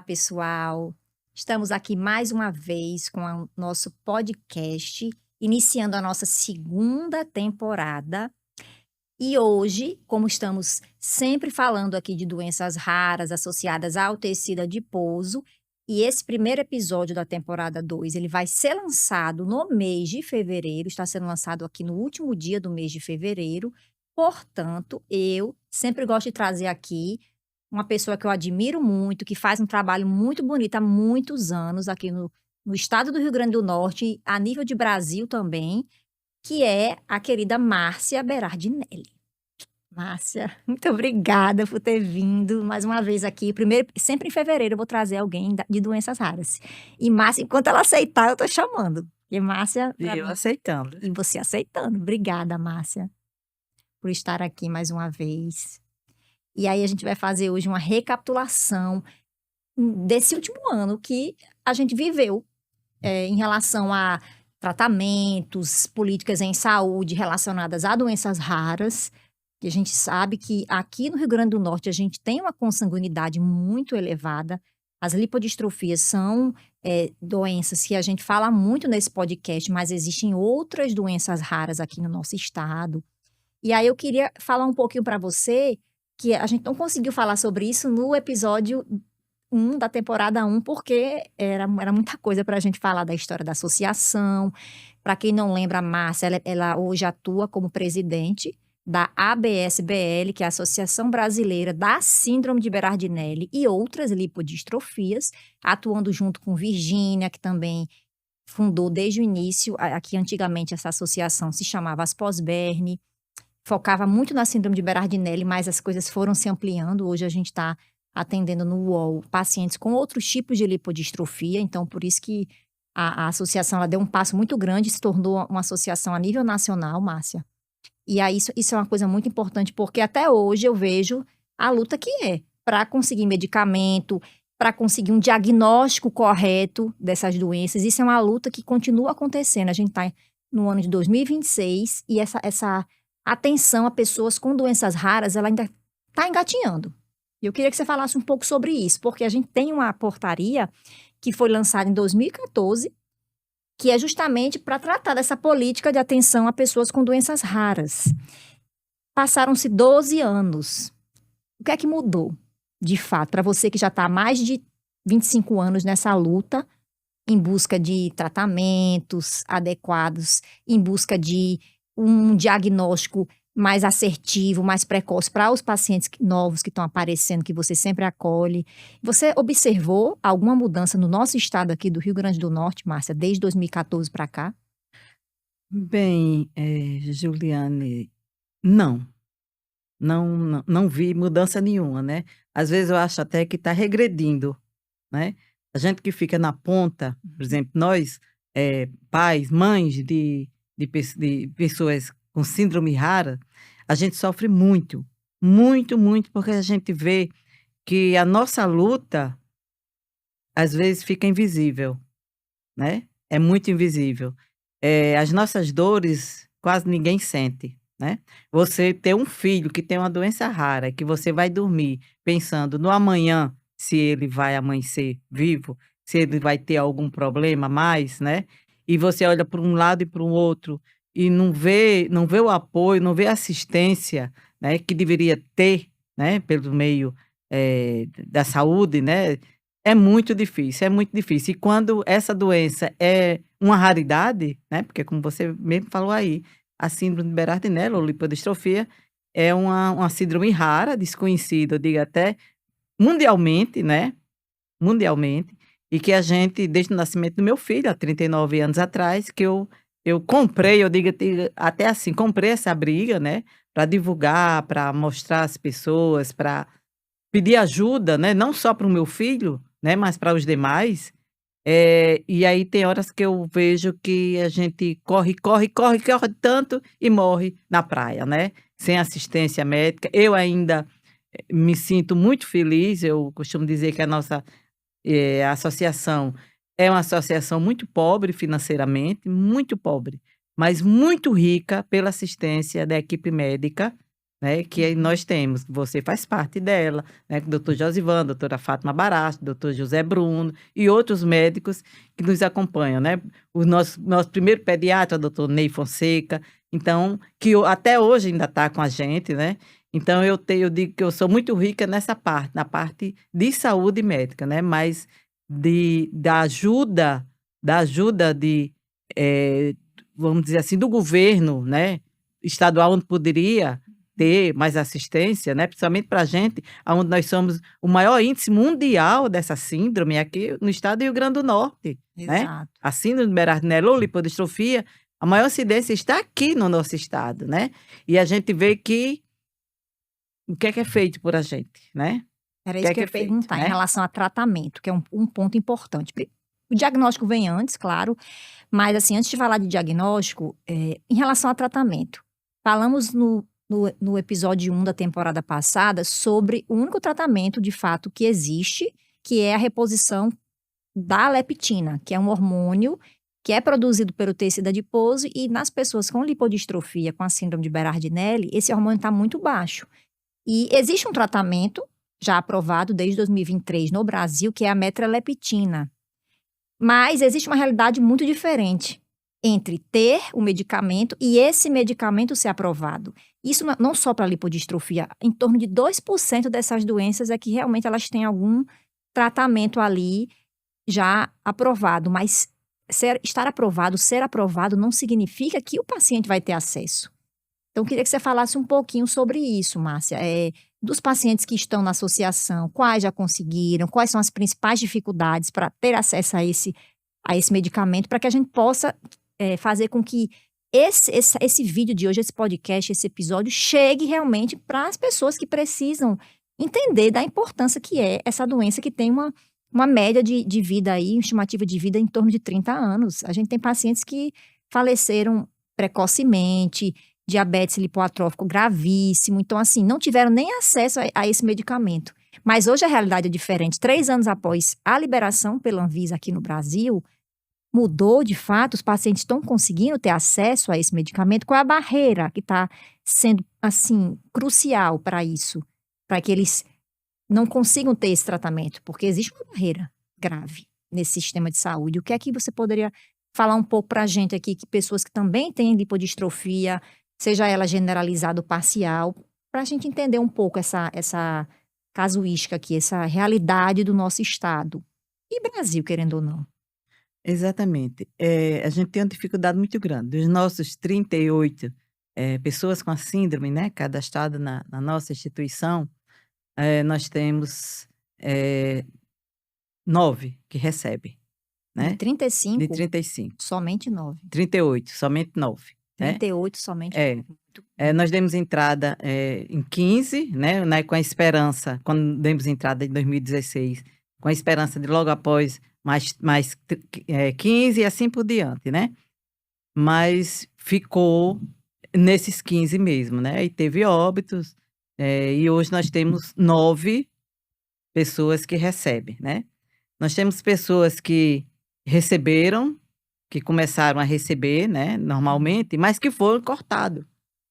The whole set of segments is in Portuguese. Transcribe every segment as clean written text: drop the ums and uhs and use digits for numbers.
pessoal. Estamos aqui mais uma vez com o nosso podcast, iniciando a nossa segunda temporada. E hoje, como estamos sempre falando aqui de doenças raras associadas ao tecido adiposo, e esse primeiro episódio da temporada 2, ele vai ser lançado no mês de fevereiro, está sendo lançado aqui no último dia do mês de fevereiro. Portanto, eu sempre gosto de trazer aqui uma pessoa que eu admiro muito, que faz um trabalho muito bonito há muitos anos aqui no estado do Rio Grande do Norte, a nível de Brasil também, que é a querida Márcia Berardinelli. Márcia, muito obrigada por ter vindo mais uma vez aqui. Primeiro, sempre em fevereiro eu vou trazer alguém de doenças raras. E Márcia, enquanto ela aceitar, eu tô chamando. E Márcia, E eu aceitando. e você aceitando. Obrigada, Márcia, por estar aqui mais uma vez. E aí a gente vai fazer hoje uma recapitulação desse último ano que a gente viveu em relação a tratamentos, políticas em saúde relacionadas a doenças raras. E a gente sabe que aqui no Rio Grande do Norte a gente tem uma consanguinidade muito elevada. As lipodistrofias são doenças que a gente fala muito nesse podcast, mas existem outras doenças raras aqui no nosso estado. E aí eu queria falar um pouquinho para você, que a gente não conseguiu falar sobre isso no episódio 1 da temporada 1, porque era muita coisa para a gente falar da história da associação. Para quem não lembra, a Márcia, ela hoje atua como presidente da ABSBL, que é a Associação Brasileira da Síndrome de Berardinelli e outras lipodistrofias, atuando junto com Virgínia, que também fundou desde o início. Aqui antigamente essa associação se chamava Asposberne, focava muito na síndrome de Berardinelli, mas as coisas foram se ampliando. Hoje a gente está atendendo no UOL pacientes com outros tipos de lipodistrofia, então por isso que a associação ela deu um passo muito grande, se tornou uma associação a nível nacional, Márcia. E aí isso é uma coisa muito importante, porque até hoje eu vejo a luta que é para conseguir medicamento, para conseguir um diagnóstico correto dessas doenças. Isso é uma luta que continua acontecendo. A gente está no ano de 2026 e essa atenção a pessoas com doenças raras, ela ainda está engatinhando. E eu queria que você falasse um pouco sobre isso, porque a gente tem uma portaria que foi lançada em 2014, que é justamente para tratar dessa política de atenção a pessoas com doenças raras. Passaram-se 12 anos. O que é que mudou, de fato, para você que já está há mais de 25 anos nessa luta, em busca de tratamentos adequados, em busca de um diagnóstico mais assertivo, mais precoce para os pacientes novos que estão aparecendo, que você sempre acolhe. Você observou alguma mudança no nosso estado aqui do Rio Grande do Norte, Márcia, desde 2014 para cá? Bem, Juliane, não. Não vi mudança nenhuma, né? Às vezes eu acho até que está regredindo, né? A gente que fica na ponta, por exemplo, nós, pais, mães de pessoas com síndrome rara, a gente sofre muito, muito, muito, porque a gente vê que a nossa luta, às vezes, fica invisível, né? É muito invisível. As nossas dores, quase ninguém sente, né? Você ter um filho que tem uma doença rara, que você vai dormir pensando no amanhã, se ele vai amanhecer vivo, se ele vai ter algum problema a mais, né? E você olha para um lado e para o outro e não vê o apoio, não vê a assistência, né, que deveria ter, né, pelo meio, da saúde, né? É muito difícil, é muito difícil. E quando essa doença é uma raridade, né, porque como você mesmo falou aí, a síndrome de Berardinelli ou lipodistrofia é uma síndrome rara, desconhecida, eu digo até mundialmente, né, mundialmente, e que a gente, desde o nascimento do meu filho, há 39 anos atrás, que eu comprei, eu digo até assim, comprei essa briga, né, para divulgar, para mostrar às pessoas, para pedir ajuda, né, não só para o meu filho, né, mas para os demais. E aí tem horas que eu vejo que a gente corre, corre, corre, corre tanto e morre na praia, né, sem assistência médica. Eu ainda me sinto muito feliz, eu costumo dizer que a nossa, associação é uma associação muito pobre financeiramente, muito pobre, mas muito rica pela assistência da equipe médica, né, que nós temos, você faz parte dela, né, com o doutor Josivan, doutora Fátima Baracho, doutor José Bruno e outros médicos que nos acompanham, né? O nosso primeiro pediatra, doutor Ney Fonseca, então, até hoje ainda está com a gente, né? Então, eu digo que eu sou muito rica nessa parte, na parte de saúde médica, né? Mas da ajuda vamos dizer assim, do governo, né? Estadual, onde poderia ter mais assistência, né? Principalmente para a gente, onde nós somos o maior índice mundial dessa síndrome aqui no estado do Rio Grande do Norte, né? Exato. A síndrome de Berardinelli ou lipodistrofia, a maior incidência está aqui no nosso estado, né? E a gente vê que o que é feito por a gente, né? Era O isso que eu que ia é feito, perguntar, em né? relação a tratamento, que é um ponto importante. O diagnóstico vem antes, claro, mas assim, antes de falar de diagnóstico, em relação a tratamento, falamos no episódio 1 da temporada passada sobre o único tratamento, de fato, que existe, que é a reposição da leptina, que é um hormônio que é produzido pelo tecido adiposo e nas pessoas com lipodistrofia, com a síndrome de Berardinelli, esse hormônio está muito baixo. E existe um tratamento já aprovado desde 2023 no Brasil, que é a metreleptina. Mas existe uma realidade muito diferente entre ter o medicamento e esse medicamento ser aprovado. Isso não só para lipodistrofia, em torno de 2% dessas doenças é que realmente elas têm algum tratamento ali já aprovado, mas estar aprovado, ser aprovado, não significa que o paciente vai ter acesso. Então, eu queria que você falasse um pouquinho sobre isso, Márcia. Dos pacientes que estão na associação, quais já conseguiram, quais são as principais dificuldades para ter acesso a esse medicamento, para que a gente possa fazer com que esse vídeo de hoje, esse podcast, esse episódio, chegue realmente para as pessoas que precisam entender da importância que é essa doença que tem uma média de vida aí, uma estimativa de vida em torno de 30 anos. A gente tem pacientes que faleceram precocemente, diabetes lipoatrófico gravíssimo, então assim, não tiveram nem acesso a esse medicamento. Mas hoje a realidade é diferente. 3 anos após a liberação pela Anvisa aqui no Brasil, mudou de fato, os pacientes estão conseguindo ter acesso a esse medicamento. Qual é a barreira que está sendo, assim, crucial para isso? Para que eles não consigam ter esse tratamento? Porque existe uma barreira grave nesse sistema de saúde. O que é que você poderia falar um pouco para a gente aqui, que pessoas que também têm lipodistrofia, seja ela generalizada ou parcial, para a gente entender um pouco essa casuística aqui, essa realidade do nosso estado. E Brasil, querendo ou não. Exatamente. A gente tem uma dificuldade muito grande. Dos nossos 38 pessoas com a síndrome, né, cadastrada na nossa instituição, nós temos 9 que recebem, De né? De 35, 35. somente 9. 38, somente 9, né? 38, somente É. 9. Nós demos entrada em 15, né, com a esperança, quando demos entrada em 2016, com a esperança de logo após mais 15 e assim por diante, né? Mas ficou nesses 15 mesmo, né? E teve óbitos, e hoje nós temos 9 pessoas que recebem, né? Nós temos pessoas que receberam, que começaram a receber, né, normalmente, mas que foram cortados.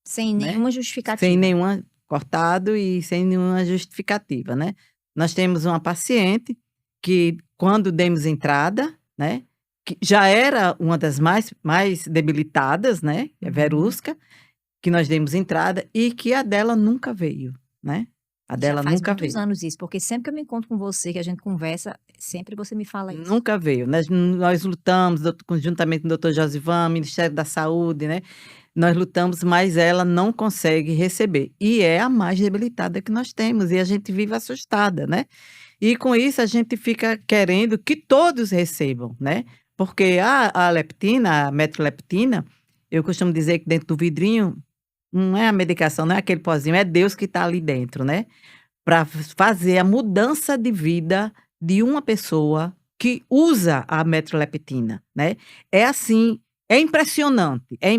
Sem Né? nenhuma justificativa. Sem nenhuma cortado e sem nenhuma justificativa, né? Nós temos uma paciente que, quando demos entrada, né, que já era uma das mais debilitadas, né, verusca, que nós demos entrada e que a dela nunca veio, né? A dela Já faz nunca muitos veio. anos isso, porque sempre que eu me encontro com você, que a gente conversa, sempre você me fala isso. Nunca veio. Nós lutamos conjuntamente com o doutor Josivan, Ministério da Saúde, né? Nós lutamos, mas ela não consegue receber. E é a mais debilitada que nós temos, e a gente vive assustada, né? E com isso a gente fica querendo que todos recebam, né? Porque a leptina, a metroleptina, eu costumo dizer que dentro do vidrinho não é a medicação, não é aquele pozinho, é Deus que está ali dentro, né? Para fazer a mudança de vida de uma pessoa que usa a metroleptina, né? É assim, é impressionante, é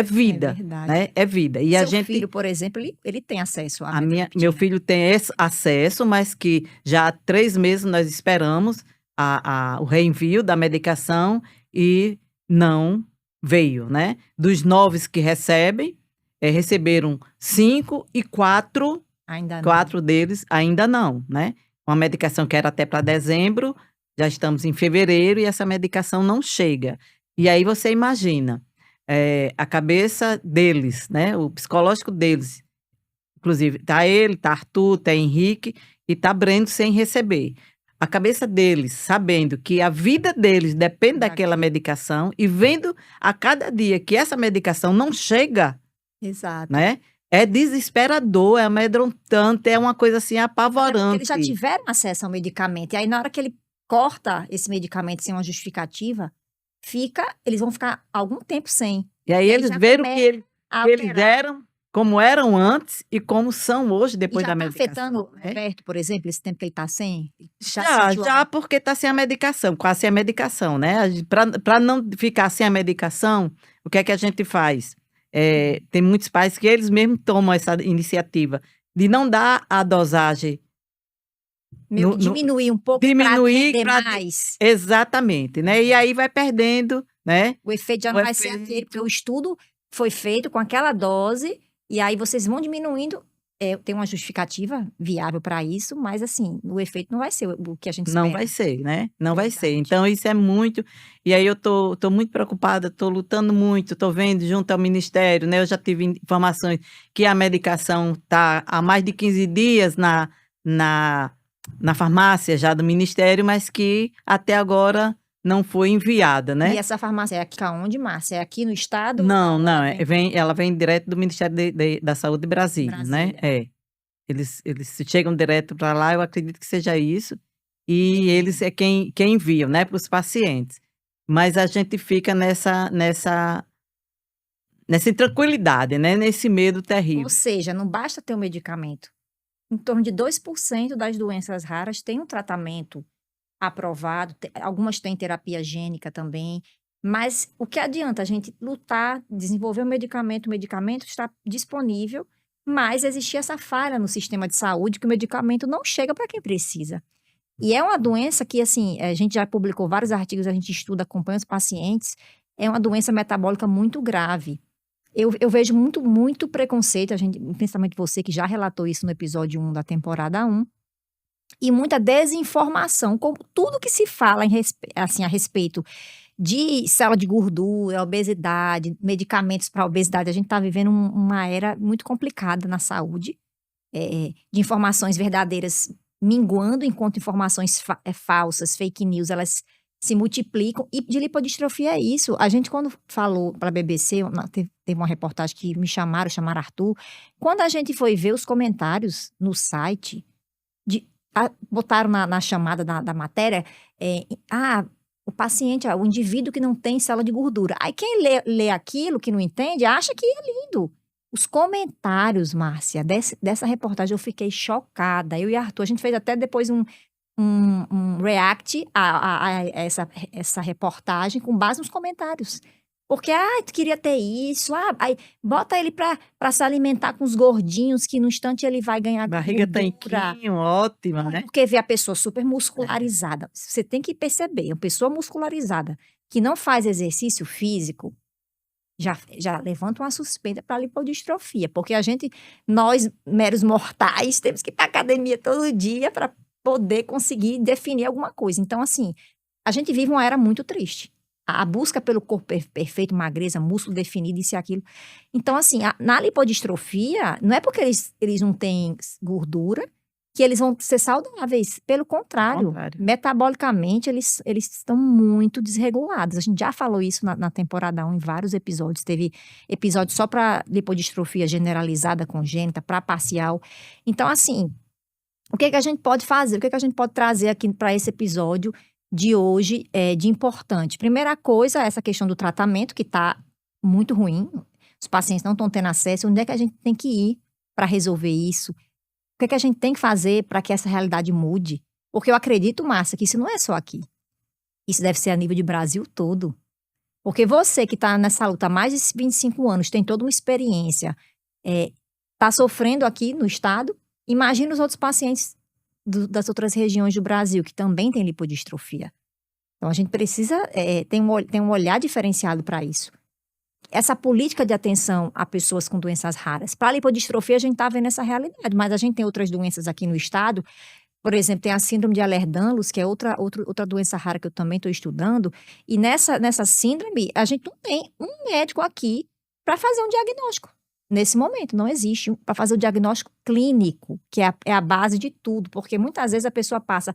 vida, verdade. né? É vida. E a Seu gente, filho, por exemplo, ele tem acesso à meu metreleptina. filho tem esse acesso, mas que já há 3 meses nós esperamos o reenvio da medicação e não veio, né? Dos 9 que recebem, receberam 5 e 4 Ainda não. 4 deles ainda não, né. Uma medicação que era até para dezembro, já estamos em fevereiro e essa medicação não chega. E aí você imagina, a cabeça deles, né, o psicológico deles, inclusive tá ele, tá Arthur, tá Henrique e tá Brendo sem receber. A cabeça deles, sabendo que a vida deles depende daquela Daquilo. medicação e vendo a cada dia que essa medicação não chega, Exato. né, é desesperador, é amedrontante, é uma coisa assim Até porque eles já apavorante. tiveram acesso ao medicamento, e aí na hora que ele corta esse medicamento sem uma justificativa, eles vão ficar algum tempo sem. E aí E aí eles já viram começa a que eles alterar. eram como eram antes e como são hoje E depois já da tá medicação, afetando o né. Roberto, por exemplo, esse tempo que ele tá sem? Já Já, sentiu já alguma porque está sem a medicação, quase sem a medicação, né, pra não ficar sem a medicação, o que é que a gente faz? Tem muitos pais que eles mesmos tomam essa iniciativa de não dar a dosagem meio que no diminuir um pouco para diminuir render pra mais? exatamente, né, e aí vai perdendo, né, O efeito já o não vai ser aquele, porque o efeito. estudo foi feito com aquela dose, e aí vocês vão diminuindo, tem uma justificativa viável para isso, mas assim, o efeito não vai ser o que a gente Não vai espera. ser, né, não vai ser. Verdade. Então isso é muito e aí eu tô muito preocupada, tô lutando muito, tô vendo junto ao ministério, né, eu já tive informações que a medicação tá há mais de 15 dias na na farmácia já do ministério, mas que até agora não foi enviada, E né. essa farmácia é aqui aonde, Márcia? É aqui no estado ou Não, não? Ela não, vem ela vem direto do Ministério da Saúde de de Brasília, né. Brasília? É. Eles chegam direto para lá, eu acredito que seja isso, e Entendi. eles é quem enviam, né, para os pacientes. Mas a gente fica nessa intranquilidade, né, nesse medo Ou terrível. seja, não basta ter o medicamento. Em torno de 2% das doenças raras têm um tratamento aprovado, algumas têm terapia gênica também, mas o que adianta a gente lutar, desenvolver o medicamento está disponível, mas existia essa falha no sistema de saúde que o medicamento não chega para quem precisa. E é uma doença que, assim, a gente já publicou vários artigos, a gente estuda, acompanha os pacientes, é uma doença metabólica muito grave. Eu vejo muito preconceito, a gente, principalmente você que já relatou isso no episódio 1 da temporada 1, e muita desinformação, como tudo que se fala assim, a respeito de célula de gordura, obesidade, medicamentos para obesidade. A gente está vivendo uma era muito complicada na saúde, de informações verdadeiras minguando, enquanto informações falsas, fake news, elas se multiplicam. E de lipodistrofia é isso. A gente, quando falou para a BBC, teve uma reportagem que me chamaram Arthur. Quando a gente foi ver os comentários no site, botaram na chamada da matéria, o paciente, o indivíduo que não tem célula de gordura. Aí quem lê aquilo, que não entende, acha que é lindo. Os comentários, Márcia, dessa reportagem, eu fiquei chocada. Eu e Arthur, a gente fez até depois um react a essa reportagem com base nos comentários. Porque, tu queria ter isso, aí bota ele pra se alimentar com os gordinhos, que no instante ele vai ganhar Barriga gordura. tanquinho, ótima, né. Porque vê a pessoa super É. muscularizada. Você tem que perceber, uma pessoa muscularizada que não faz exercício físico, já levanta uma suspeita para lipodistrofia, porque nós, meros mortais, temos que ir pra academia todo dia para poder conseguir definir alguma coisa. Então, assim, a gente vive uma era muito triste. A busca pelo corpo perfeito, magreza, músculo definido, isso e aquilo. Então, assim, na lipodistrofia, não é porque eles não têm gordura que eles vão ser saudáveis. Pelo Ao contrário, contrário. metabolicamente, eles estão muito desregulados. A gente já falou isso na temporada 1, em vários episódios. Teve episódio só para lipodistrofia generalizada congênita, para parcial. Então, assim, o que que a gente pode fazer? O que que a gente pode trazer aqui para esse episódio de hoje, de importante? Primeira coisa, essa questão do tratamento, que está muito ruim. Os pacientes não estão tendo acesso. Onde é que a gente tem que ir para resolver isso? O que é que a gente tem que fazer para que essa realidade mude? Porque eu acredito, Márcia, que isso não é só aqui. Isso deve ser a nível de Brasil todo. Porque você que está nessa luta há mais de 25 anos, tem toda uma experiência, está sofrendo aqui no estado, imagina os outros pacientes das outras regiões do Brasil, que também têm lipodistrofia. Então a gente precisa ter um olhar diferenciado para isso. essa política de atenção a pessoas com doenças raras. Para a lipodistrofia, a gente está vendo essa realidade, mas a gente tem outras doenças aqui no estado. Por exemplo, tem a síndrome de Ehlers-Danlos, que é outra doença rara que eu também estou estudando. E nessa síndrome, a gente não tem um médico aqui para fazer um diagnóstico. Nesse momento, não existe para fazer o diagnóstico clínico, que é a base de tudo. Porque muitas vezes a pessoa passa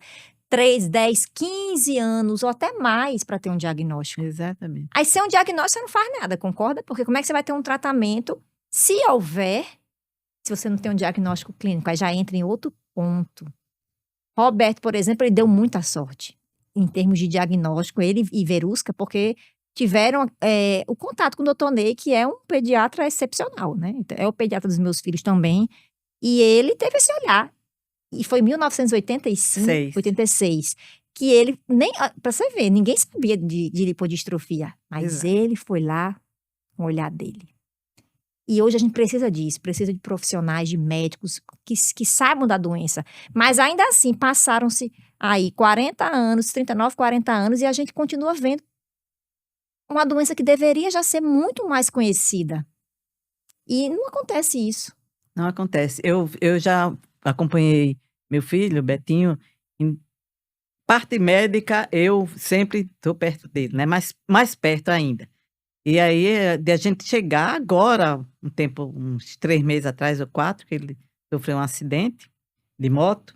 3, 10, 15 anos ou até mais para ter um diagnóstico. Exatamente. Aí, sem um diagnóstico, você não faz nada, concorda? Porque como é que você vai ter um tratamento se houver, se você não tem um diagnóstico clínico? Aí já entra em outro ponto. Roberto, por exemplo, ele deu muita sorte em termos de diagnóstico, ele e Verusca, porque tiveram o contato com o doutor Ney, que é um pediatra excepcional, né? Então, é o pediatra dos meus filhos também. E ele teve esse olhar. E foi em 1985, 86, que ele, pra você ver, ninguém sabia de lipodistrofia, mas Exato. ele foi lá com o olhar dele. E hoje a gente precisa disso, precisa de profissionais, de médicos que saibam da doença. Mas ainda assim, passaram-se aí 40 anos, 39, 40 anos, e a gente continua vendo uma doença que deveria já ser muito mais conhecida. E não acontece isso. Não acontece. Eu já acompanhei meu filho, Betinho, em parte médica, eu sempre estou perto dele, né? Mais perto ainda. E aí, de a gente chegar agora, uns 3 meses atrás ou 4, que ele sofreu um acidente de moto.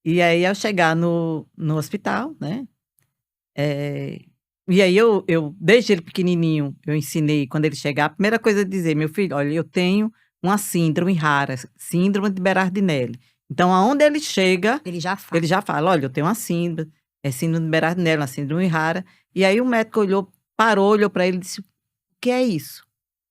E aí, ao chegar no hospital, né? E aí, eu desde ele pequenininho, eu ensinei, quando ele chegar, a primeira coisa é dizer, meu filho, olha, eu tenho uma síndrome rara, síndrome de Berardinelli. Então, aonde ele chega, Ele já fala. ele já fala, olha, eu tenho uma síndrome, é síndrome de Berardinelli, uma síndrome rara. E aí, o médico parou, olhou para ele e disse, o que é isso?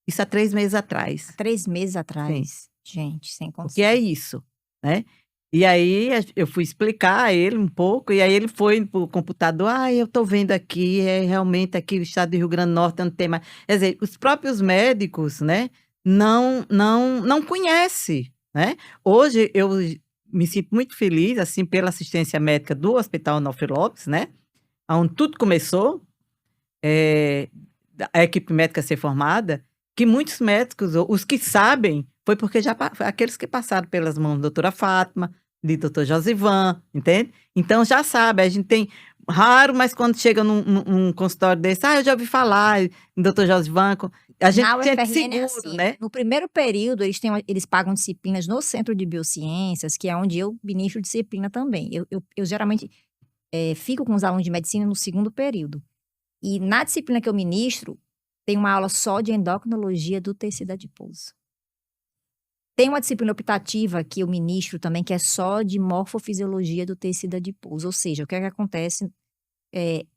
Isso há 3 meses atrás. Há 3 meses Sim. atrás, gente, sem O condição. que é isso, né? E aí eu fui explicar a ele um pouco, e aí ele foi pro computador, eu tô vendo aqui, realmente aqui o estado do Rio Grande do Norte não tem mais. Quer dizer, os próprios médicos, né, não conhecem, né? Hoje eu me sinto muito feliz, assim, pela assistência médica do Hospital Onofre Lopes, né? Onde tudo começou, a equipe médica ser formada, que muitos médicos, os que sabem, foi porque aqueles que passaram pelas mãos da doutora Fátima, de doutor Josivan, entende? Então já sabe, a gente tem raro, mas quando chega num consultório desse, eu já ouvi falar em doutor Josivan, a gente Na sente UFRN é seguro, assim, né? no primeiro período eles pagam disciplinas no Centro de Biociências, que é onde eu ministro disciplina também. Eu geralmente fico com os alunos de medicina no segundo período. E na disciplina que eu ministro, tem uma aula só de endocrinologia do tecido adiposo. Tem uma disciplina optativa que eu ministro também, que é só de morfofisiologia do tecido adiposo. Ou seja, o que é que acontece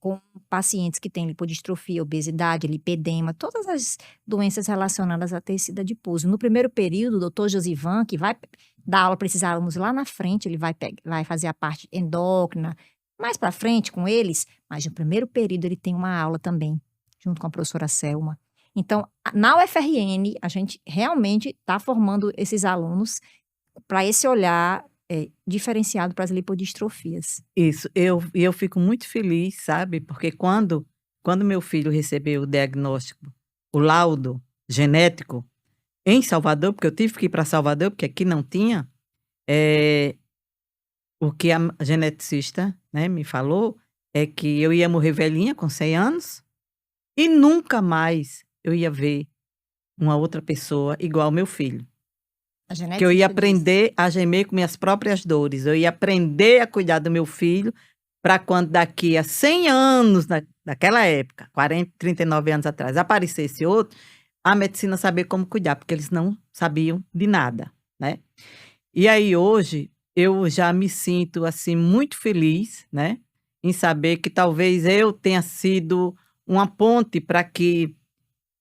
com pacientes que têm lipodistrofia, obesidade, lipedema, todas as doenças relacionadas a tecido adiposo. No primeiro período, o doutor Josivan, que vai dar aula para esses alunos lá na frente, ele vai fazer a parte endócrina, mais para frente com eles, mas no primeiro período ele tem uma aula também, junto com a professora Selma. Então, na UFRN, a gente realmente está formando esses alunos para esse olhar diferenciado para as lipodistrofias. Isso, eu fico muito feliz, sabe? Porque quando meu filho recebeu o diagnóstico, o laudo genético em Salvador, porque eu tive que ir para Salvador, porque aqui não tinha, o que a geneticista, né, me falou é que eu ia morrer velhinha, com 100 anos, e nunca mais eu ia ver uma outra pessoa igual ao meu filho. Que eu ia aprender a gemer com minhas próprias dores. Eu ia aprender a cuidar do meu filho para quando daqui a 100 anos, naquela época, 40, 39 anos atrás, aparecesse outro, a medicina saber como cuidar, porque eles não sabiam de nada, né? E aí hoje eu já me sinto assim muito feliz, né, em saber que talvez eu tenha sido uma ponte para que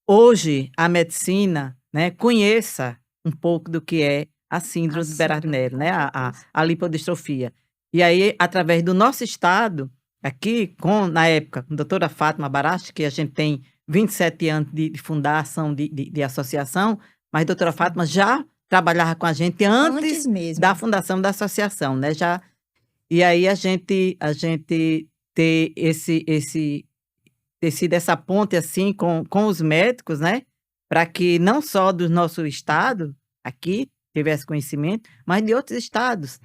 hoje a medicina, né, conheça um pouco do que é a síndrome de Berardinelli, né, a lipodistrofia. E aí, através do nosso estado, aqui, na época, com a doutora Fátima Barache, que a gente tem 27 anos de fundação, de associação, mas a doutora Fátima já trabalhava com a gente antes mesmo da fundação da associação, né, já. E aí a gente ter ter sido essa ponte, assim, com os médicos, né? Para que não só do nosso estado, aqui, tivesse conhecimento, mas de outros estados,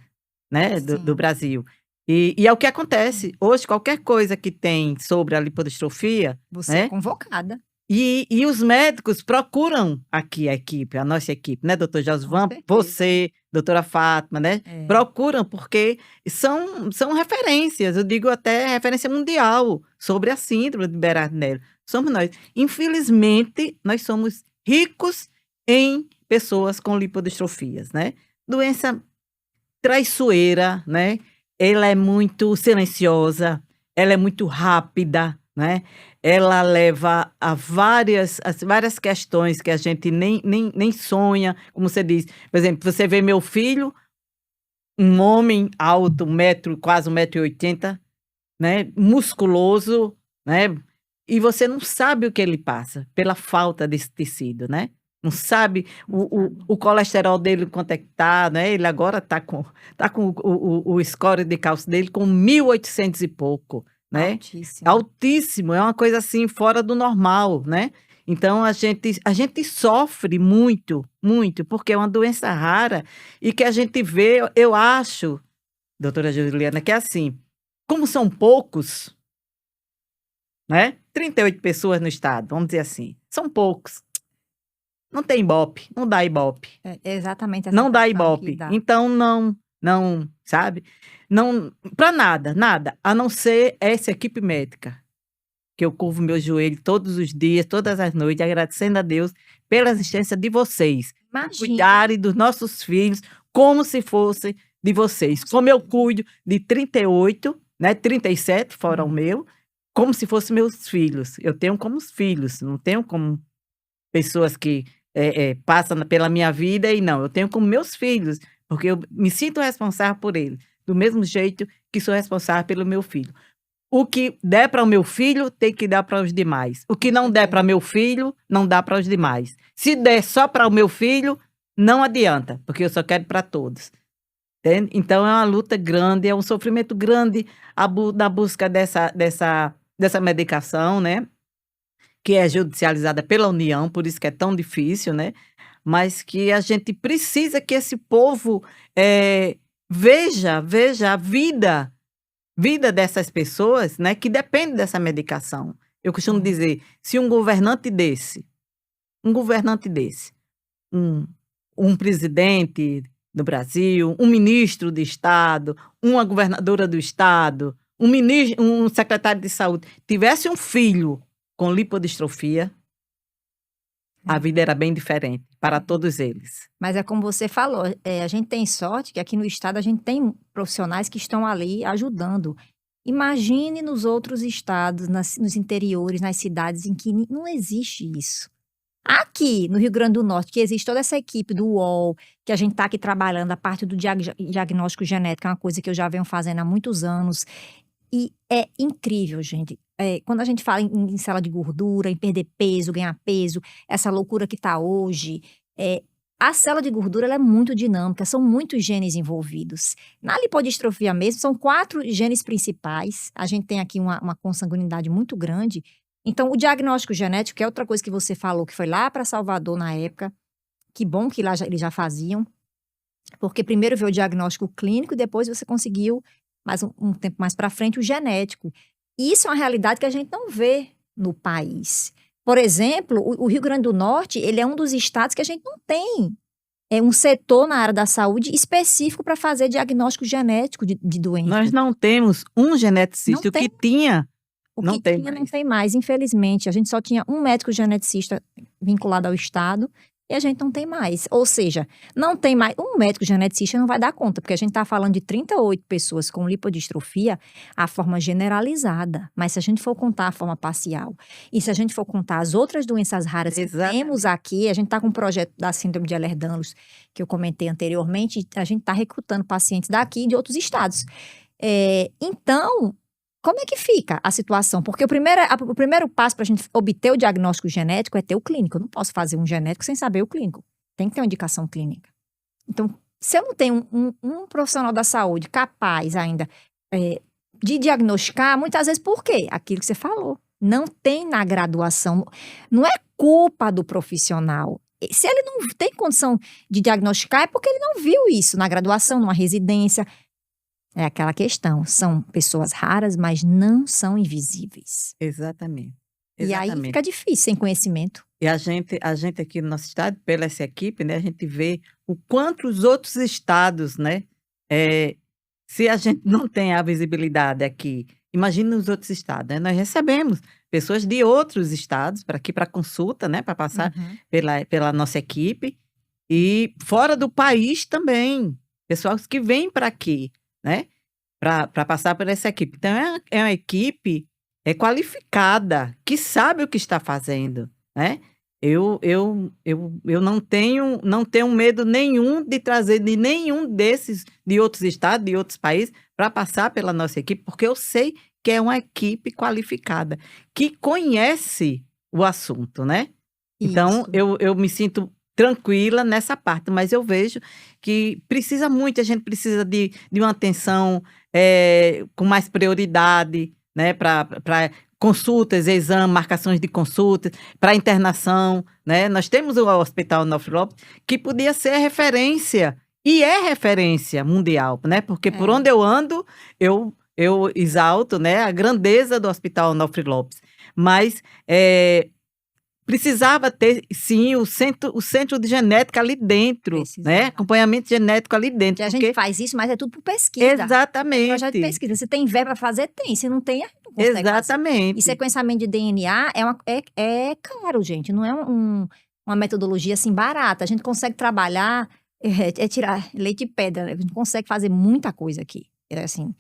né, do Sim. Brasil. E é o que acontece. Hoje, qualquer coisa que tem sobre a lipodistrofia, Você é né? convocada, E os médicos procuram aqui a equipe, a nossa equipe, né, doutor com Josvan, certeza. você, doutora Fátima, né? É. Procuram porque são referências, eu digo até referência mundial sobre a síndrome de Bernardelli. Somos nós. Infelizmente, nós somos ricos em pessoas com lipodistrofias, né? Doença traiçoeira, né? Ela é muito silenciosa, ela é muito rápida, né? Ela leva a várias questões que a gente nem sonha, como você diz. Por exemplo, você vê meu filho, um homem alto, quase 1,80 m, né? Musculoso, né? E você não sabe o que ele passa pela falta desse tecido, né? Não sabe o colesterol dele quanto é que tá, né? Ele agora tá com o score de cálcio dele com 1.800 e pouco, né? Altíssimo. Altíssimo, é uma coisa assim fora do normal, né? Então a gente sofre muito, muito, porque é uma doença rara e que a gente vê, eu acho, doutora Juliana, que é assim, como são poucos, né? 38 pessoas no estado, vamos dizer assim. São poucos. Não tem ibope, não dá ibope. É exatamente essa Não dá questão que ibope. dá. Então não, sabe? Não, para nada, nada, a não ser essa equipe médica, que eu curvo meu joelho todos os dias, todas as noites, agradecendo a Deus pela existência de vocês. Imagina. Cuidarem dos nossos filhos como se fosse de vocês. Como eu cuido de 38, né? 37, fora o meu, como se fossem meus filhos. Eu tenho como os filhos, não tenho como pessoas que passam pela minha vida e não. Eu tenho como meus filhos, porque eu me sinto responsável por eles, do mesmo jeito que sou responsável pelo meu filho. O que der para o meu filho, tem que dar para os demais. O que não der para meu filho, não dá para os demais. Se der só para o meu filho, não adianta, porque eu só quero para todos. Entende? Então é uma luta grande, é um sofrimento grande na busca dessa medicação, né? Que é judicializada pela União, por isso que é tão difícil, né? Mas que a gente precisa que esse povo veja a vida dessas pessoas, né, que dependem dessa medicação. Eu costumo dizer, se um governante desse, um presidente do Brasil, um ministro de Estado, uma governadora do Estado, um secretário de saúde, tivesse um filho com lipodistrofia, a vida era bem diferente para todos eles. Mas é como você falou, a gente tem sorte que aqui no estado a gente tem profissionais que estão ali ajudando. Imagine nos outros estados, nos interiores, nas cidades em que não existe isso. Aqui, no Rio Grande do Norte, que existe toda essa equipe do UOL, que a gente está aqui trabalhando, a parte do diagnóstico genético, é uma coisa que eu já venho fazendo há muitos anos. E é incrível, gente. Quando a gente fala em célula de gordura, em perder peso, ganhar peso, essa loucura que está hoje, a célula de gordura ela é muito dinâmica, são muitos genes envolvidos. Na lipodistrofia mesmo, são 4 genes principais. A gente tem aqui uma consanguinidade muito grande. Então, o diagnóstico genético, que é outra coisa que você falou, que foi lá para Salvador na época, que bom que lá eles já faziam, porque primeiro veio o diagnóstico clínico e depois você conseguiu, mais um tempo mais para frente, o genético. E isso é uma realidade que a gente não vê no país. Por exemplo, o Rio Grande do Norte, ele é um dos estados que a gente não tem um setor na área da saúde específico para fazer diagnóstico genético de doença. Nós não temos um geneticista. Não tem. O que tinha, O não que tem tinha, mais. não tem mais, infelizmente. A gente só tinha um médico geneticista vinculado ao estado e a gente não tem mais. Ou seja, não tem mais. Um médico geneticista não vai dar conta, porque a gente está falando de 38 pessoas com lipodistrofia, a forma generalizada. Mas se a gente for contar a forma parcial, e se a gente for contar as outras doenças raras que temos aqui, a gente está com um projeto da síndrome de Ehlers-Danlos, que eu comentei anteriormente, a gente está recrutando pacientes daqui e de outros estados. Então, como é que fica a situação? Porque o primeiro passo para a gente obter o diagnóstico genético é ter o clínico. Eu não posso fazer um genético sem saber o clínico. Tem que ter uma indicação clínica. Então, se eu não tenho um profissional da saúde capaz ainda de diagnosticar, muitas vezes por quê? Aquilo que você falou. Não tem na graduação. Não é culpa do profissional. Se ele não tem condição de diagnosticar, é porque ele não viu isso na graduação, numa residência. É aquela questão. São pessoas raras, mas não são invisíveis. Exatamente. E aí Exatamente. fica difícil sem conhecimento. E a gente aqui no nosso estado, pela essa equipe, né, a gente vê o quanto os outros estados, né, se a gente não tem a visibilidade aqui, imagina os outros estados, né? Nós recebemos pessoas de outros estados para aqui para consulta, né, para passar Uhum. pela nossa equipe, e fora do país também, pessoas que vêm para aqui, né, para passar por essa equipe. Então é uma equipe qualificada, que sabe o que está fazendo, né? Eu não tenho medo nenhum de trazer de nenhum desses, de outros estados, de outros países, para passar pela nossa equipe, porque eu sei que é uma equipe qualificada, que conhece o assunto, né? Então, Isso. eu me sinto tranquila nessa parte, mas eu vejo que precisa muito, a gente precisa de uma atenção com mais prioridade, né? Para consultas, exame, marcações de consultas, para internação, né? Nós temos o Hospital Onofre Lopes, que podia ser referência, e é referência mundial, né? Porque por É. onde eu ando, eu exalto, né, a grandeza do Hospital Onofre Lopes. Mas precisava ter, sim, o centro de genética ali dentro, né? Precisava. Acompanhamento genético ali Que dentro, a gente porque faz isso, mas é tudo por pesquisa. Projeto de exatamente, pesquisa. Se tem verba para fazer, tem. Se não tem, a gente não consegue fazer. E exatamente. sequenciamento de DNA é caro, gente. Não é uma metodologia assim barata. A gente consegue trabalhar, tirar leite de pedra, né? A gente consegue fazer muita coisa aqui. Assim,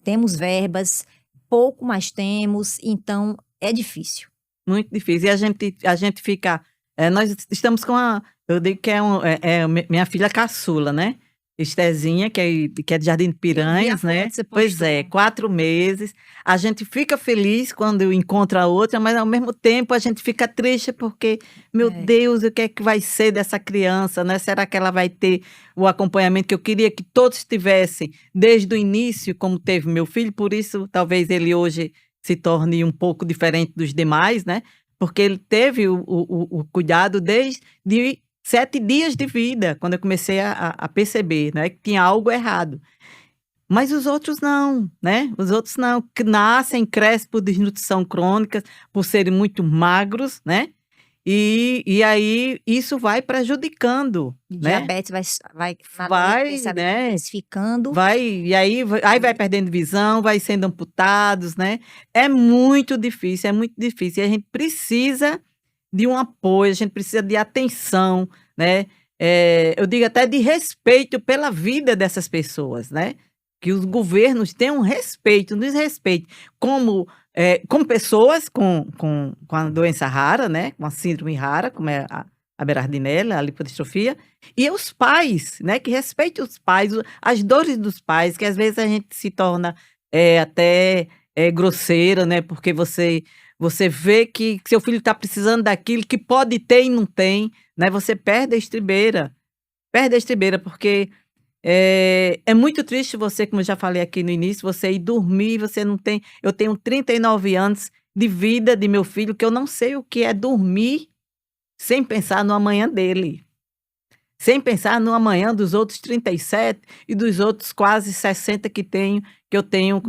temos verbas, pouco, mas temos, então é difícil. Muito difícil. E a gente fica. Nós estamos com eu digo que minha filha caçula, né? Estezinha, que é de Jardim de Piranhas, Eu vi a né? foto que você Pois é, postou. 4 meses. A gente fica feliz quando encontra a outra, mas ao mesmo tempo a gente fica triste porque, meu Deus, o que é que vai ser dessa criança, né? Será que ela vai ter o acompanhamento que eu queria que todos tivessem desde o início, como teve meu filho? Por isso, talvez ele hoje se torne um pouco diferente dos demais, né? Porque ele teve o cuidado desde 7 dias de vida, quando eu comecei a perceber, né, que tinha algo errado. Mas os outros não, né? Os outros não, que nascem, crescem por desnutrição crônica, por serem muito magros, né? E aí isso vai prejudicando, né? Diabetes vai Né? intensificando. E aí vai perdendo visão, vai sendo amputados, né? É muito difícil, é muito difícil. E a gente precisa de um apoio, a gente precisa de atenção, né? Eu digo até de respeito pela vida dessas pessoas, né? Que os governos tenham respeito, nos respeitem como pessoas com a doença rara, né? Com a síndrome rara, como é a berardinella, a lipodistrofia, e os pais, né? Que respeitem os pais, as dores dos pais, que às vezes a gente se torna até grosseira, né? Porque você vê que seu filho está precisando daquilo que pode ter e não tem, né? Você perde a estribeira, porque é muito triste você, como eu já falei aqui no início, você ir dormir, você não tem. Eu tenho 39 anos de vida de meu filho, que eu não sei o que é dormir sem pensar no amanhã dele, sem pensar no amanhã dos outros 37 e dos outros quase 60 que eu tenho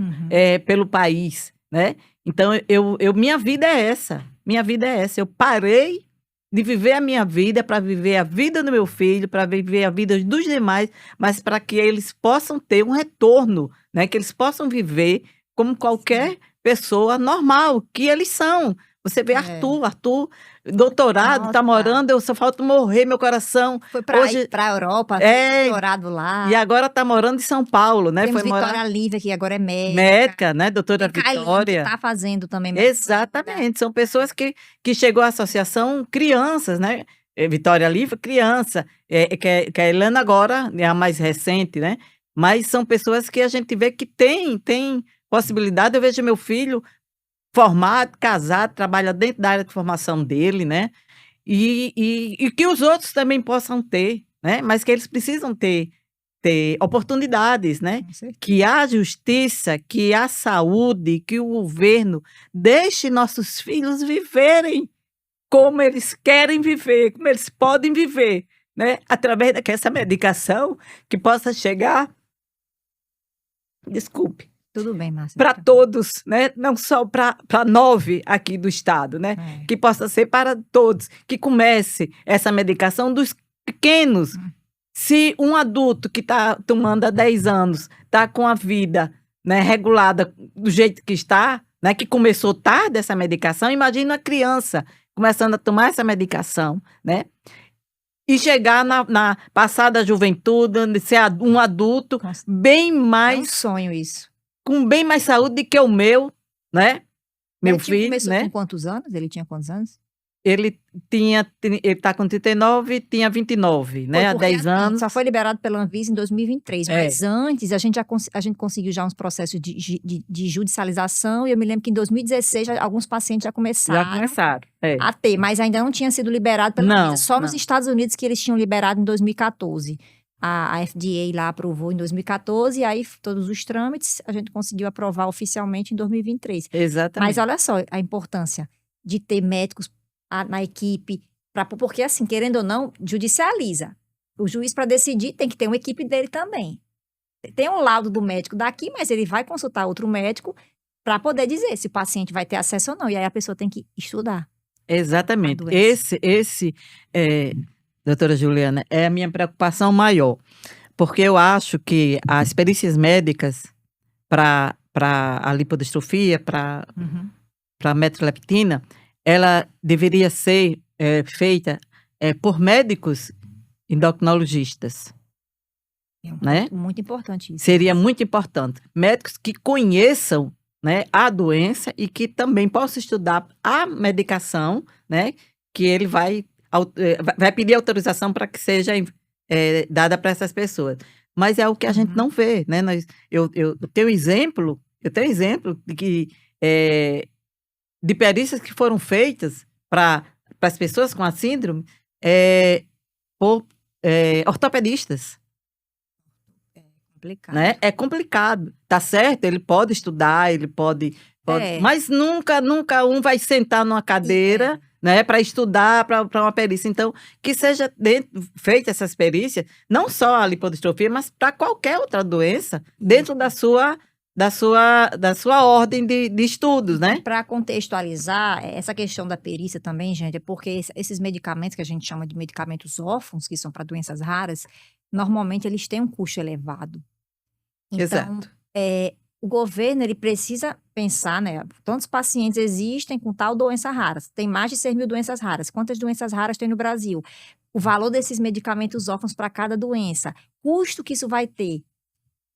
pelo país, né? Então, minha vida é essa, eu parei de viver a minha vida para viver a vida do meu filho, para viver a vida dos demais, mas para que eles possam ter um retorno, né? Que eles possam viver como qualquer pessoa normal, que eles são. Você vê Arthur, doutorado, tá morando, eu só falta morrer meu coração. Foi para a Europa, fez doutorado lá. E agora tá morando em São Paulo, né? Temos Vitória Lívia, que agora é médica. Médica, né? Doutora Vitória. Que tá fazendo também. Exatamente, são pessoas que chegou à associação crianças, né? Vitória Lívia, criança. Que a Helena agora é a mais recente, né? Mas são pessoas que a gente vê que tem possibilidade. Eu vejo meu filho formado, casado, trabalha dentro da área de formação dele, né? E que os outros também possam ter, né? Mas que eles precisam ter ter oportunidades, né? Com certeza. Que a justiça, que a saúde, que o governo deixe nossos filhos viverem como eles querem viver, como eles podem viver, né? Através dessa medicação que possa chegar, desculpe, Tudo bem, Márcia. para todos, né? Não só para 9 aqui do estado, né? É. Que possa ser para todos, que comece essa medicação dos pequenos. Se um adulto que está tomando há 10 anos está com a vida, né, regulada do jeito que está, né, que começou tarde essa medicação, imagina uma criança começando a tomar essa medicação, né? E chegar na passada juventude, ser um adulto Nossa, bem é um mais, sonho isso. com bem mais saúde do que o meu, né? Meu Ele filho, começou né? com quantos anos? Ele tinha quantos anos? Ele está com 39, tinha 29, né? Foi Há porque, 10 assim, anos. só foi liberado pela Anvisa em 2023, É. mas antes a gente conseguiu já uns processos de judicialização, e eu me lembro que em 2016 alguns pacientes já Já começaram começaram. É. a ter, mas ainda não tinha sido liberado pela Não, Anvisa. Só nos não. Estados Unidos que eles tinham liberado em 2014. A FDA lá aprovou em 2014, e aí todos os trâmites a gente conseguiu aprovar oficialmente em 2023. Mas Exatamente. olha só a importância de ter médicos na equipe, porque assim, querendo ou não, judicializa. O juiz, para decidir, tem que ter uma equipe dele também. Tem um laudo do médico daqui, mas ele vai consultar outro médico para poder dizer se o paciente vai ter acesso ou não. E aí a pessoa tem que estudar a Exatamente. doença. Doutora Juliana, é a minha preocupação maior, porque eu acho que as perícias médicas para a lipodistrofia, para Uhum. a metreleptina, ela deveria ser feita por médicos endocrinologistas, É um né? ponto muito importante isso. Seria muito importante. Médicos que conheçam, né, a doença e que também possam estudar a medicação, né, que ele vai pedir autorização para que seja dada para essas pessoas. Mas é o que a gente Uhum. não vê, né? Eu tenho exemplo de perícias que foram feitas para as pessoas com a síndrome por ortopedistas. Complicado. Né? É complicado, tá certo? Ele pode estudar, ele pode, É. mas nunca um vai sentar numa cadeira, né, para estudar para uma perícia. Então, que seja feita essas perícias, não só a lipodistrofia, mas para qualquer outra doença, dentro da sua ordem de estudos, né? Para contextualizar, essa questão da perícia também, gente, é porque esses medicamentos que a gente chama de medicamentos órfãos, que são para doenças raras, normalmente eles têm um custo elevado. Então, Exato. O governo ele precisa pensar, né? Quantos pacientes existem com tal doença rara? Tem mais de 6 mil doenças raras. Quantas doenças raras tem no Brasil? O valor desses medicamentos órfãos para cada doença. Custo que isso vai ter.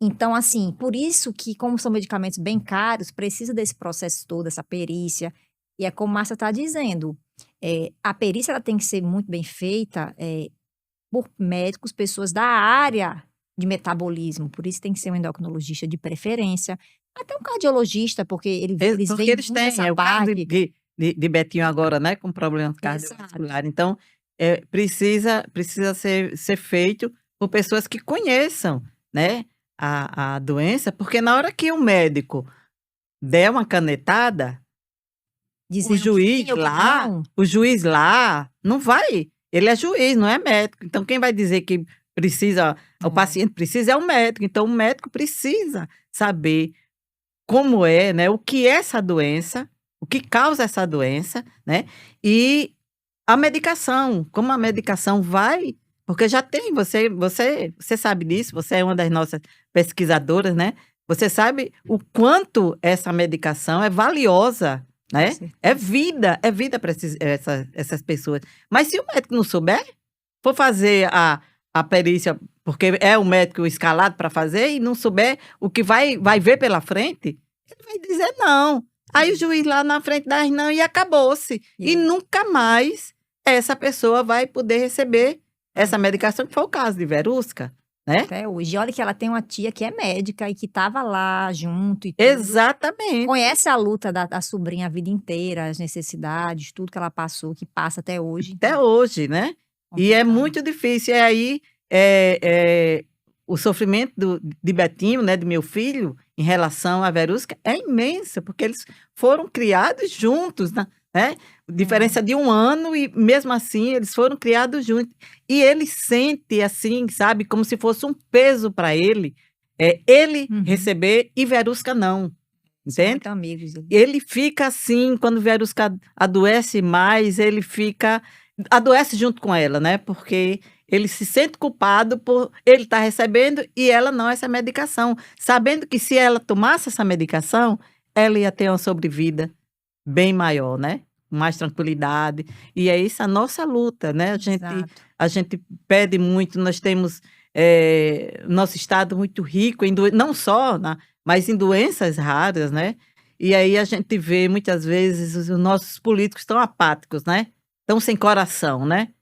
Então, assim, por isso que, como são medicamentos bem caros, precisa desse processo todo, essa perícia. E é como a Márcia está dizendo, a perícia ela tem que ser muito bem feita por médicos, pessoas da área de metabolismo. Por isso tem que ser um endocrinologista de preferência. Até um cardiologista, porque eles Porque veem eles muito têm, essa o caso parte. de Betinho agora, né, com problemas Exato. cardiovasculares. Então, precisa ser feito por pessoas que conheçam, né, a doença, porque na hora que o médico der uma canetada, Dizendo o que juiz sim ou que lá, não. não vai, ele é juiz, não é médico. Então, quem vai dizer que precisa, o paciente precisa é o médico. Então, o médico precisa saber como é, né, o que é essa doença, o que causa essa doença, né, e a medicação, como a medicação vai, porque já tem, você sabe disso, você é uma das nossas pesquisadoras, né, você sabe o quanto essa medicação é valiosa, né, é vida para essas pessoas. Mas se o médico não souber, for fazer a perícia, porque é o médico escalado para fazer, e não souber o que vai ver pela frente, ele vai dizer não. Aí o juiz lá na frente diz não e acabou-se. E nunca mais essa pessoa vai poder receber essa medicação, que foi o caso de Verusca, né? Até hoje. E olha que ela tem uma tia que é médica e que estava lá junto e tudo. Exatamente. Conhece a luta da sobrinha a vida inteira, as necessidades, tudo que ela passou, que passa até hoje. Até hoje, né? E é muito difícil. E aí, o sofrimento de Betinho, né, de meu filho, em relação à Verusca, é imenso, porque eles foram criados juntos, né? Diferença de 1 ano e mesmo assim eles foram criados juntos. E ele sente assim, sabe, como se fosse um peso para ele, ele receber e Verusca não, São entende? muito amigos. Ele fica assim, quando Verusca adoece mais, ele adoece junto com ela, né? Porque ele se sente culpado por ele estar recebendo e ela não essa medicação, sabendo que se ela tomasse essa medicação, ela ia ter uma sobrevida bem maior, né? Com mais tranquilidade. E é isso a nossa luta, né? Exato. A gente pede muito, nós temos nosso estado muito rico, não só, mas em doenças raras, né? E aí a gente vê muitas vezes os nossos políticos tão apáticos, né? Tão sem coração, né?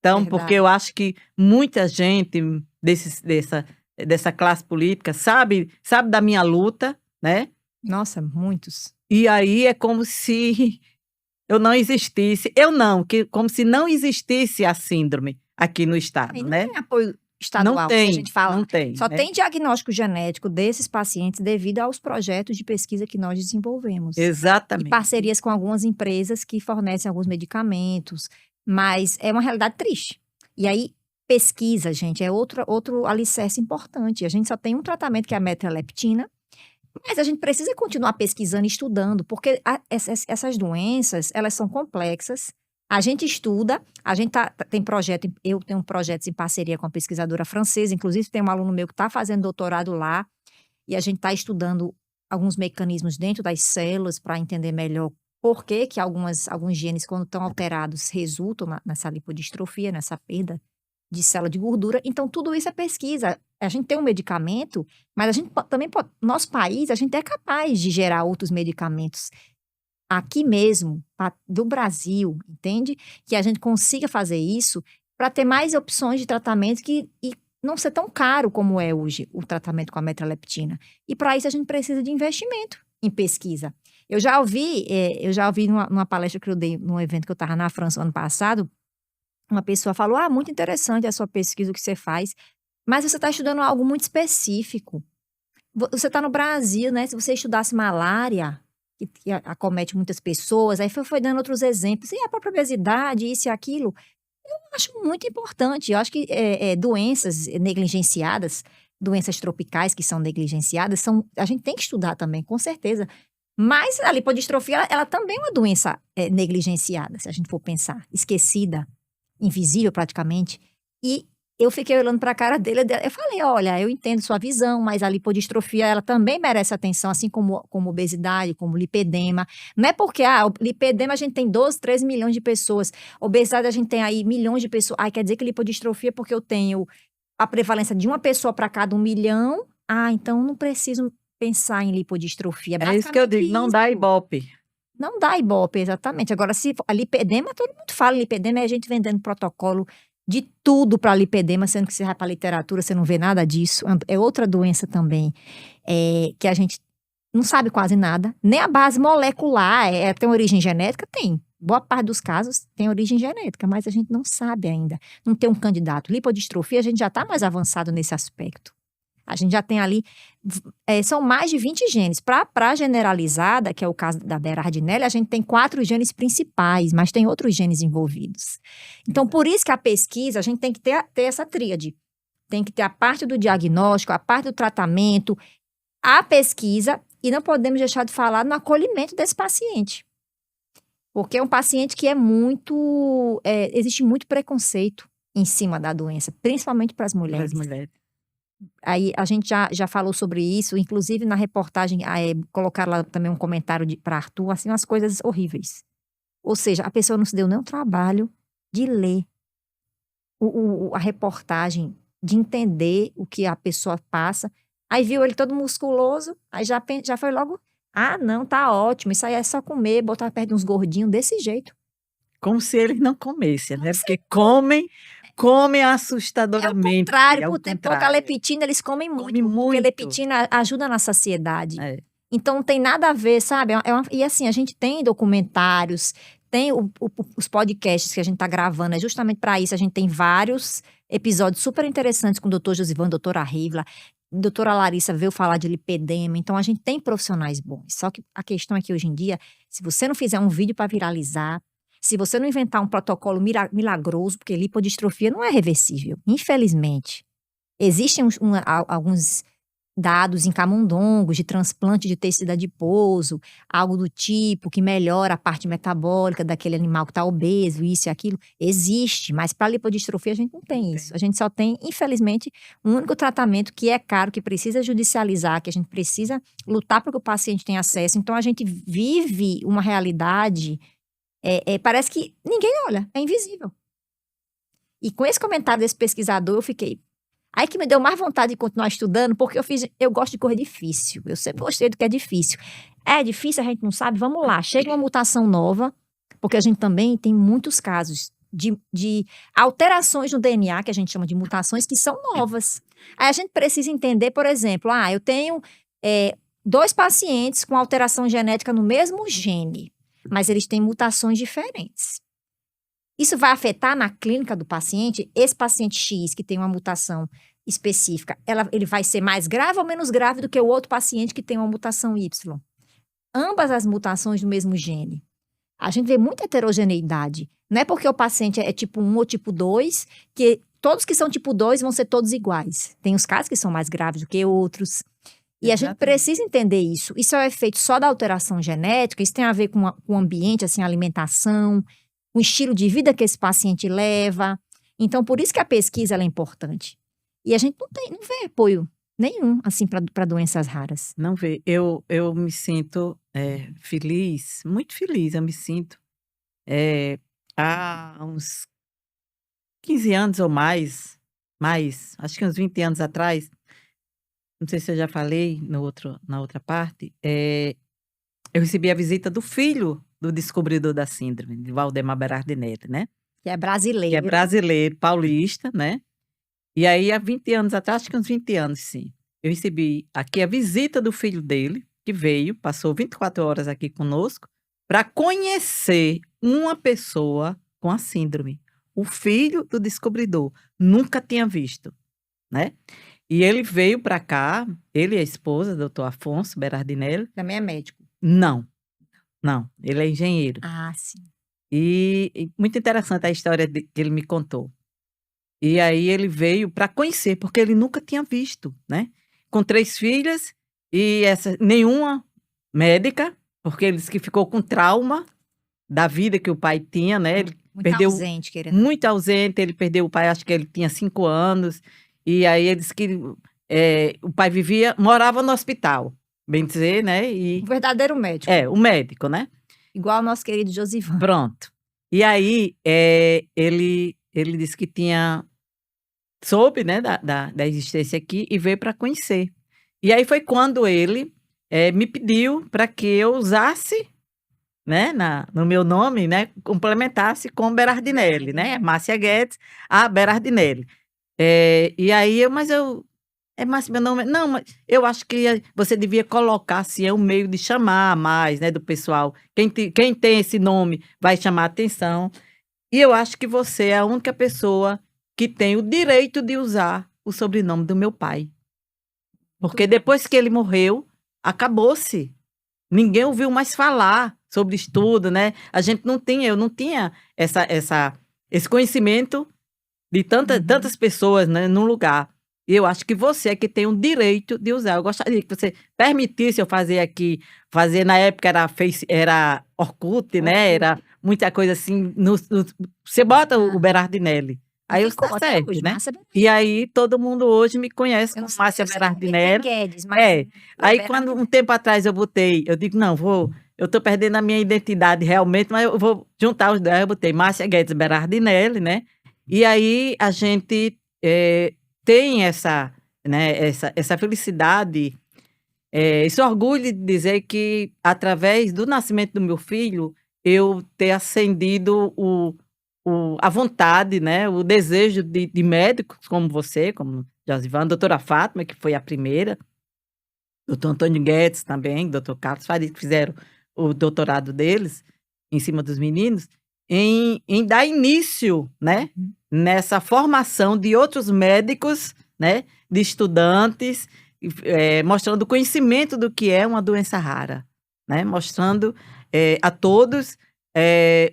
Então, porque Verdade. eu acho que muita gente dessa classe política sabe da minha luta, né? Nossa, muitos. E aí é como se eu não existisse, como se não existisse a síndrome aqui no estado, E não né? tem apoio Não estadual, que a tem, gente fala. não tem, Só né? tem diagnóstico genético desses pacientes devido aos projetos de pesquisa que nós desenvolvemos. E Exatamente. parcerias com algumas empresas que fornecem alguns medicamentos, mas é uma realidade triste. E aí, pesquisa, gente, é outro alicerce importante. A gente só tem um tratamento que é a metreleptina, mas a gente precisa continuar pesquisando e estudando, porque essas doenças, elas são complexas. A gente estuda, a gente tem projeto, eu tenho projetos em parceria com a pesquisadora francesa, inclusive tem um aluno meu que está fazendo doutorado lá, e a gente está estudando alguns mecanismos dentro das células para entender melhor por que alguns genes, quando estão alterados, resultam nessa lipodistrofia, nessa perda de célula de gordura. Então, tudo isso é pesquisa. A gente tem um medicamento, mas a gente também pode, nosso país, a gente é capaz de gerar outros medicamentos aqui mesmo, do Brasil, entende? Que a gente consiga fazer isso para ter mais opções de tratamento e não ser tão caro como é hoje o tratamento com a metreleptina. E para isso a gente precisa de investimento em pesquisa. Eu já ouvi numa palestra que eu dei num evento que eu estava na França no ano passado, uma pessoa falou: muito interessante a sua pesquisa, o que você faz, mas você está estudando algo muito específico. Você está no Brasil, né? Se você estudasse malária, que acomete muitas pessoas, aí foi dando outros exemplos, e a própria obesidade, isso e aquilo, eu acho muito importante. Eu acho que doenças negligenciadas, doenças tropicais que são negligenciadas, a gente tem que estudar também, com certeza. Mas a lipodistrofia, ela também é uma doença negligenciada, se a gente for pensar, esquecida, invisível praticamente. E eu fiquei olhando para a cara dele, eu falei: olha, eu entendo sua visão, mas a lipodistrofia, ela também merece atenção, assim como obesidade, como lipedema. Não é porque, lipedema a gente tem 12, 13 milhões de pessoas, obesidade a gente tem aí milhões de pessoas, quer dizer que lipodistrofia é porque eu tenho a prevalência de uma pessoa para cada 1 milhão, então não preciso pensar em lipodistrofia. É isso que eu digo, não dá ibope. Não dá ibope, exatamente. Agora, se a lipedema, todo mundo fala lipedema, é a gente vendendo protocolo de tudo para lipedema, sendo que você vai para a literatura, você não vê nada disso. É outra doença também, que a gente não sabe quase nada. Nem a base molecular, tem origem genética? Tem. Boa parte dos casos tem origem genética, mas a gente não sabe ainda. Não tem um candidato. Lipodistrofia, a gente já está mais avançado nesse aspecto. A gente já tem ali, são mais de 20 genes. Para a generalizada, que é o caso da Berardinelli, a gente tem 4 genes principais, mas tem outros genes envolvidos. Então, por isso que a pesquisa, a gente tem que ter essa tríade. Tem que ter a parte do diagnóstico, a parte do tratamento, a pesquisa, e não podemos deixar de falar no acolhimento desse paciente. Porque é um paciente que existe muito preconceito em cima da doença, principalmente para as mulheres. Aí a gente já falou sobre isso, inclusive na reportagem colocaram lá também um comentário para Arthur, assim, umas coisas horríveis. Ou seja, a pessoa não se deu nem o trabalho de ler a reportagem, de entender o que a pessoa passa. Aí viu ele todo musculoso, aí já foi logo: não, tá ótimo, isso aí é só comer, botar perto de uns gordinhos desse jeito. Como se eles não comessem, né? Porque comem assustadoramente. É o contrário, por ter pouca leptina, eles comem muito. Porque leptina ajuda na saciedade. Então não tem nada a ver, sabe? E assim, a gente tem documentários, tem os podcasts que a gente está gravando, é justamente para isso. A gente tem vários episódios super interessantes com o doutor Josivan, doutora Rivla, doutora Larissa veio falar de lipedema. Então, a gente tem profissionais bons. Só que a questão é que hoje em dia, se você não fizer um vídeo para viralizar, se você não inventar um protocolo milagroso, porque lipodistrofia não é reversível, infelizmente. Existem alguns dados em camundongos de transplante de tecido adiposo, algo do tipo que melhora a parte metabólica daquele animal que está obeso, isso e aquilo. Existe, mas para lipodistrofia a gente não tem isso. A gente só tem, infelizmente, um único tratamento que é caro, que precisa judicializar, que a gente precisa lutar para que o paciente tenha acesso. Então a gente vive uma realidade, parece que ninguém olha, é invisível. E com esse comentário desse pesquisador, eu fiquei. Aí que me deu mais vontade de continuar estudando, porque eu gosto de coisa difícil. Eu sempre gostei do que é difícil. É difícil, a gente não sabe? Vamos lá. Chega uma mutação nova, porque a gente também tem muitos casos de alterações no DNA, que a gente chama de mutações, que são novas. Aí a gente precisa entender, por exemplo, eu tenho 2 pacientes com alteração genética no mesmo gene, mas eles têm mutações diferentes. Isso vai afetar na clínica do paciente? Esse paciente X, que tem uma mutação específica, ele vai ser mais grave ou menos grave do que o outro paciente que tem uma mutação Y? Ambas as mutações do mesmo gene. A gente vê muita heterogeneidade. Não é porque o paciente é tipo 1 ou tipo 2, que todos que são tipo 2 vão ser todos iguais. Tem os casos que são mais graves do que outros. E a gente precisa entender isso. Isso é o efeito só da alteração genética, isso tem a ver com o ambiente, assim, a alimentação, o estilo de vida que esse paciente leva. Então, por isso que a pesquisa ela é importante. E a gente não vê apoio nenhum, assim, para doenças raras. Não vê. Eu me sinto feliz, muito feliz, eu me sinto. Há uns 15 anos ou mais, acho que uns 20 anos atrás, não sei se eu já falei na outra parte, eu recebi a visita do filho do descobridor da síndrome, de Valdemar Berardinelli, né? Que é Que é brasileiro. brasileiro, paulista, né? E aí, há 20 anos atrás, acho que uns 20 anos, sim, eu recebi aqui a visita do filho dele, que veio, passou 24 horas aqui conosco, para conhecer uma pessoa com a síndrome. O filho do descobridor. Nunca tinha visto, né? E ele veio para cá, ele e a esposa, doutor Afonso Berardinelli. Também é médico. Não, ele é engenheiro. Ah, sim. E muito interessante a história que ele me contou. E aí ele veio para conhecer, porque ele nunca tinha visto, né? Com 3 filhas e nenhuma médica, porque ele disse que ficou com trauma da vida que o pai tinha, né? Ele Muito ausente, querendo. muito ausente, ele perdeu o pai, acho que ele tinha 5 anos, e aí ele disse que o pai morava no hospital, bem dizer, né? Um verdadeiro médico. O médico, né? Igual o nosso querido Josivan. Pronto. E aí ele disse que soube, né, da existência aqui e veio para conhecer. E aí foi quando ele me pediu para que eu usasse, né, no meu nome, né, complementasse com Berardinelli, né, Márcia Guedes, a Berardinelli. E aí Márcia, meu nome, não, mas eu acho que você devia colocar, assim, um meio de chamar mais, né, do pessoal. Quem tem esse nome vai chamar a atenção. E eu acho que você é a única pessoa que tem o direito de usar o sobrenome do meu pai. Porque depois que ele morreu, acabou-se. Ninguém ouviu mais falar sobre estudo, né? Eu não tinha esse conhecimento de tantas pessoas, né, num lugar. E eu acho que você é que tem o direito de usar. Eu gostaria que você permitisse eu fazer na época era Orkut, né? Era muita coisa assim. Você bota o Berardinelli. Aí eu tá certo, né? E aí todo mundo hoje me conhece como Márcia Berardinelli. Guedes, Aí quando um tempo atrás eu digo, não, eu tô perdendo a minha identidade realmente, mas eu vou juntar os dois, eu botei Márcia Guedes Berardinelli, né? E aí a gente tem essa felicidade, esse orgulho de dizer que através do nascimento do meu filho, eu ter acendido a vontade, né, o desejo de médicos como você, como Josivan, doutora Fátima, que foi a primeira, doutor Antônio Guedes também, doutor Carlos Faria, que fizeram o doutorado deles. em cima dos meninos, em dar início, né, nessa formação de outros médicos, né, de estudantes, mostrando o conhecimento do que é uma doença rara, né, mostrando a todos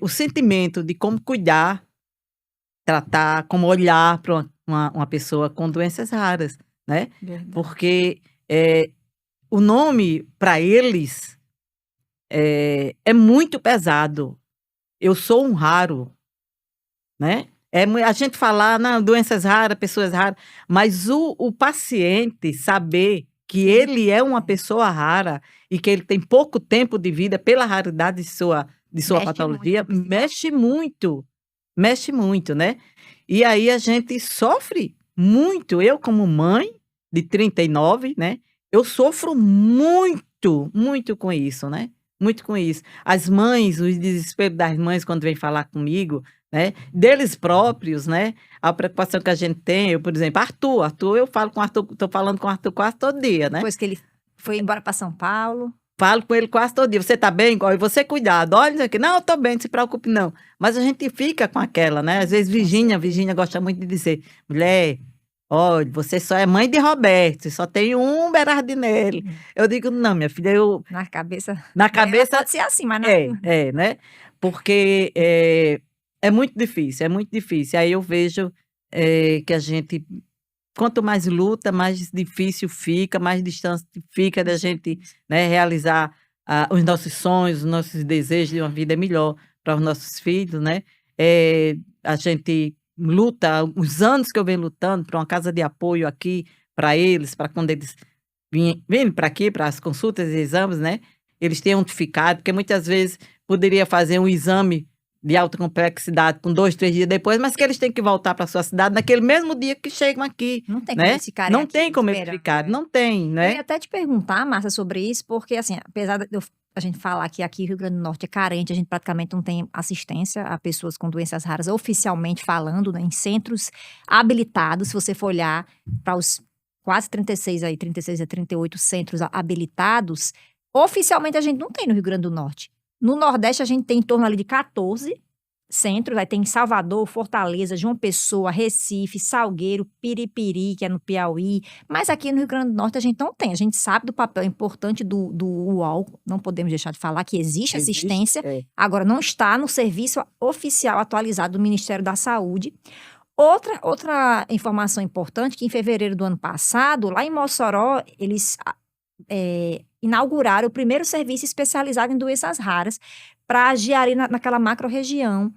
o sentimento de como cuidar, tratar, como olhar para uma pessoa com doenças raras, né? Verdade. Porque o nome para eles é muito pesado. Eu sou um raro, né? A gente falar, não, doenças raras, pessoas raras, mas o paciente saber que ele é uma pessoa rara e que ele tem pouco tempo de vida pela raridade de sua Mexe patologia, muito, mexe muito, né? E aí a gente sofre muito. Eu, como mãe de 39, né? Eu sofro muito, muito com isso, né? Muito com isso. As mães, o desespero das mães quando vêm falar comigo, né? Deles próprios, né? A preocupação que a gente tem, eu, por exemplo, Arthur, eu falo com Arthur, tô falando com Arthur quase todo dia, né? Depois que ele foi embora para São Paulo. Falo com ele quase todo dia. Você tá bem? Olha, você cuidado. Olha isso aqui. Não, eu tô bem, não se preocupe, não. Mas a gente fica com aquela, né? Às vezes Virgínia gosta muito de dizer, mulher, olha, você só é mãe de Roberto, você só tem um Berardinelli. Eu digo, não, minha filha, Na cabeça. na cabeça Pode ser assim, mas não. né? Porque é muito difícil, é muito difícil. Aí eu vejo que a gente, quanto mais luta, mais difícil fica, mais distância fica da gente, né, realizar os nossos sonhos, os nossos desejos de uma vida melhor para os nossos filhos, né? A gente luta, os anos que eu venho lutando para uma casa de apoio aqui para eles, para quando eles vêm para aqui, para as consultas e exames, né? Eles tenham notificado, porque muitas vezes poderia fazer um exame de alta complexidade com 2, 3 dias depois, mas que eles têm que voltar para sua cidade naquele mesmo dia que chegam aqui, Não tem né? como eles ficarem Não aqui tem como eles esperando, ficarem, não tem, Eu né? ia até te perguntar, Márcia, sobre isso, porque, assim, apesar de a gente falar que aqui o Rio Grande do Norte é carente, a gente praticamente não tem assistência a pessoas com doenças raras, oficialmente falando, né, em centros habilitados. Se você for olhar para os quase 36 aí, 36 a 38 centros habilitados, oficialmente a gente não tem no Rio Grande do Norte. No Nordeste a gente tem em torno ali de 14 centros, aí tem Salvador, Fortaleza, João Pessoa, Recife, Salgueiro, Piripiri, que é no Piauí, mas aqui no Rio Grande do Norte a gente não tem. A gente sabe do papel importante do UOL, não podemos deixar de falar que existe assistência, agora não está no serviço oficial atualizado do Ministério da Saúde. Outra informação importante, que em fevereiro do ano passado, lá em Mossoró, eles inauguraram o primeiro serviço especializado em doenças raras para agir ali naquela macro-região,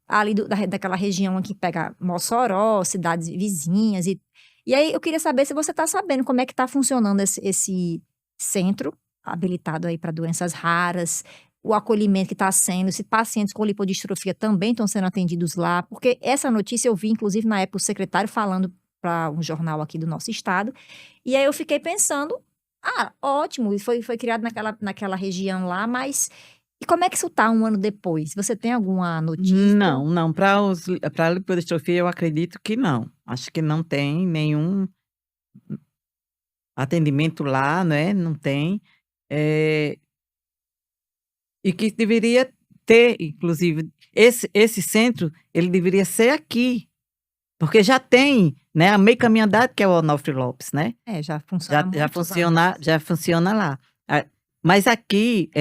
ali daquela região que pega Mossoró, cidades vizinhas. E aí eu queria saber se você está sabendo como é que está funcionando esse centro habilitado aí para doenças raras, o acolhimento que está sendo, se pacientes com lipodistrofia também estão sendo atendidos lá, porque essa notícia eu vi, inclusive, na época, o secretário falando para um jornal aqui do nosso estado, e aí eu fiquei pensando, ótimo, e foi criado naquela região lá, mas e como é que isso está um ano depois? Você tem alguma notícia? Não, para a lipodistrofia eu acredito que não. Acho que não tem nenhum atendimento lá, né? Não tem. E que deveria ter, inclusive, esse centro, ele deveria ser aqui, porque já tem, né, a meio caminho andado, que é o Onofre Lopes, né? Já funciona há muitos já funciona lá. Mas aqui,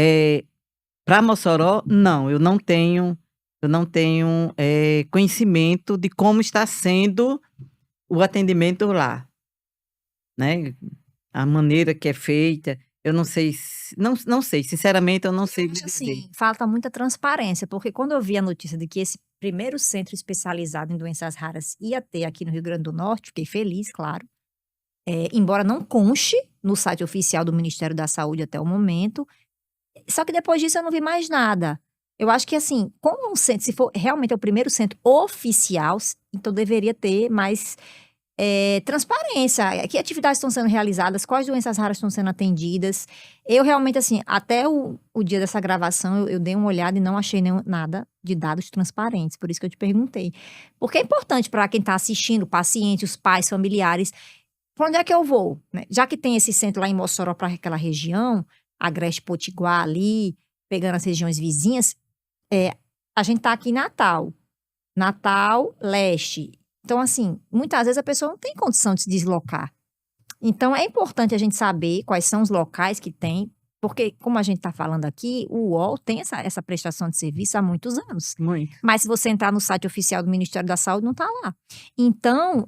para Mossoró, não, eu não tenho conhecimento de como está sendo o atendimento lá, né? A maneira que é feita, eu não sei, não sei, sinceramente eu não sei Eu acho dizer. assim, falta muita transparência, porque quando eu vi a notícia de que esse primeiro centro especializado em doenças raras ia ter aqui no Rio Grande do Norte, fiquei feliz, claro. Embora não conste no site oficial do Ministério da Saúde até o momento, só que depois disso eu não vi mais nada. Eu acho que assim, como um centro, se for realmente o primeiro centro oficial, então deveria ter mais transparência. Que atividades estão sendo realizadas, quais doenças raras estão sendo atendidas. Eu realmente, assim, até o dia dessa gravação, eu dei uma olhada e não achei nada de dados transparentes, por isso que eu te perguntei. Porque é importante para quem está assistindo, paciente, os pais, familiares, para onde é que eu vou? Né? Já que tem esse centro lá em Mossoró para aquela região, Agreste Potiguar ali, pegando as regiões vizinhas, A gente tá aqui em Natal, Leste. Então, assim, muitas vezes a pessoa não tem condição de se deslocar. Então, é importante a gente saber quais são os locais que tem, porque, como a gente está falando aqui, o UOL tem essa prestação de serviço há muitos anos. Muito. Mas se você entrar no site oficial do Ministério da Saúde, não está lá. Então,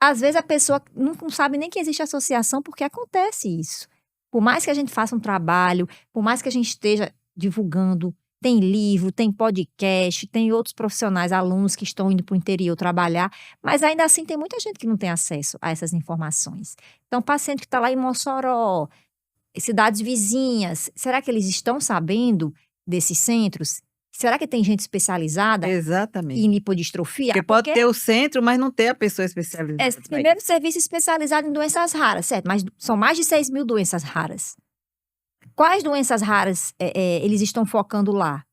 às vezes a pessoa não sabe nem que existe associação, porque acontece isso. Por mais que a gente faça um trabalho, por mais que a gente esteja divulgando, tem livro, tem podcast, tem outros profissionais, alunos que estão indo para o interior trabalhar, mas ainda assim tem muita gente que não tem acesso a essas informações. Então, paciente que está lá em Mossoró, cidades vizinhas, será que eles estão sabendo desses centros? Será que tem gente especializada Exatamente. em lipodistrofia? Porque pode ter o centro, mas não ter a pessoa especializada. Primeiro, serviço especializado em doenças raras, certo? Mas são mais de 6 mil doenças raras. Quais doenças raras eles estão focando lá?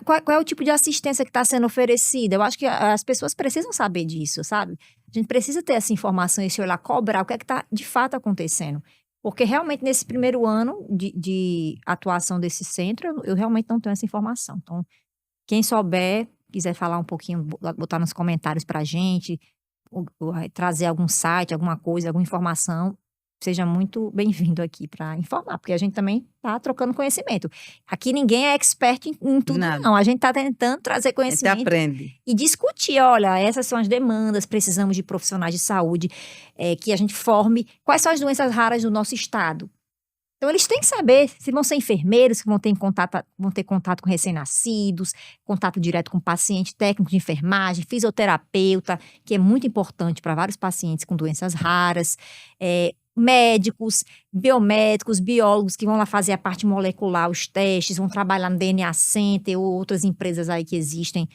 Qual é o tipo de assistência que está sendo oferecida? Eu acho que as pessoas precisam saber disso, sabe? A gente precisa ter essa informação, esse olhar, cobrar o que é que está de fato acontecendo. Porque realmente nesse primeiro ano de atuação desse centro, eu realmente não tenho essa informação. Então, quem souber, quiser falar um pouquinho, botar nos comentários pra gente, ou trazer algum site, alguma coisa, alguma informação, seja muito bem-vindo aqui para informar, porque a gente também está trocando conhecimento. Aqui ninguém é expert em tudo, Nada. não. A gente está tentando trazer A gente conhecimento aprende. e discutir, olha, essas são as demandas, precisamos de profissionais de saúde que a gente forme. Quais são as doenças raras do nosso estado? Então, eles têm que saber se vão ser enfermeiros que vão ter contato com recém-nascidos, contato direto com paciente, técnico de enfermagem, fisioterapeuta, que é muito importante para vários pacientes com doenças raras, médicos, biomédicos, biólogos que vão lá fazer a parte molecular, os testes, vão trabalhar no DNA Center ou outras empresas aí que existem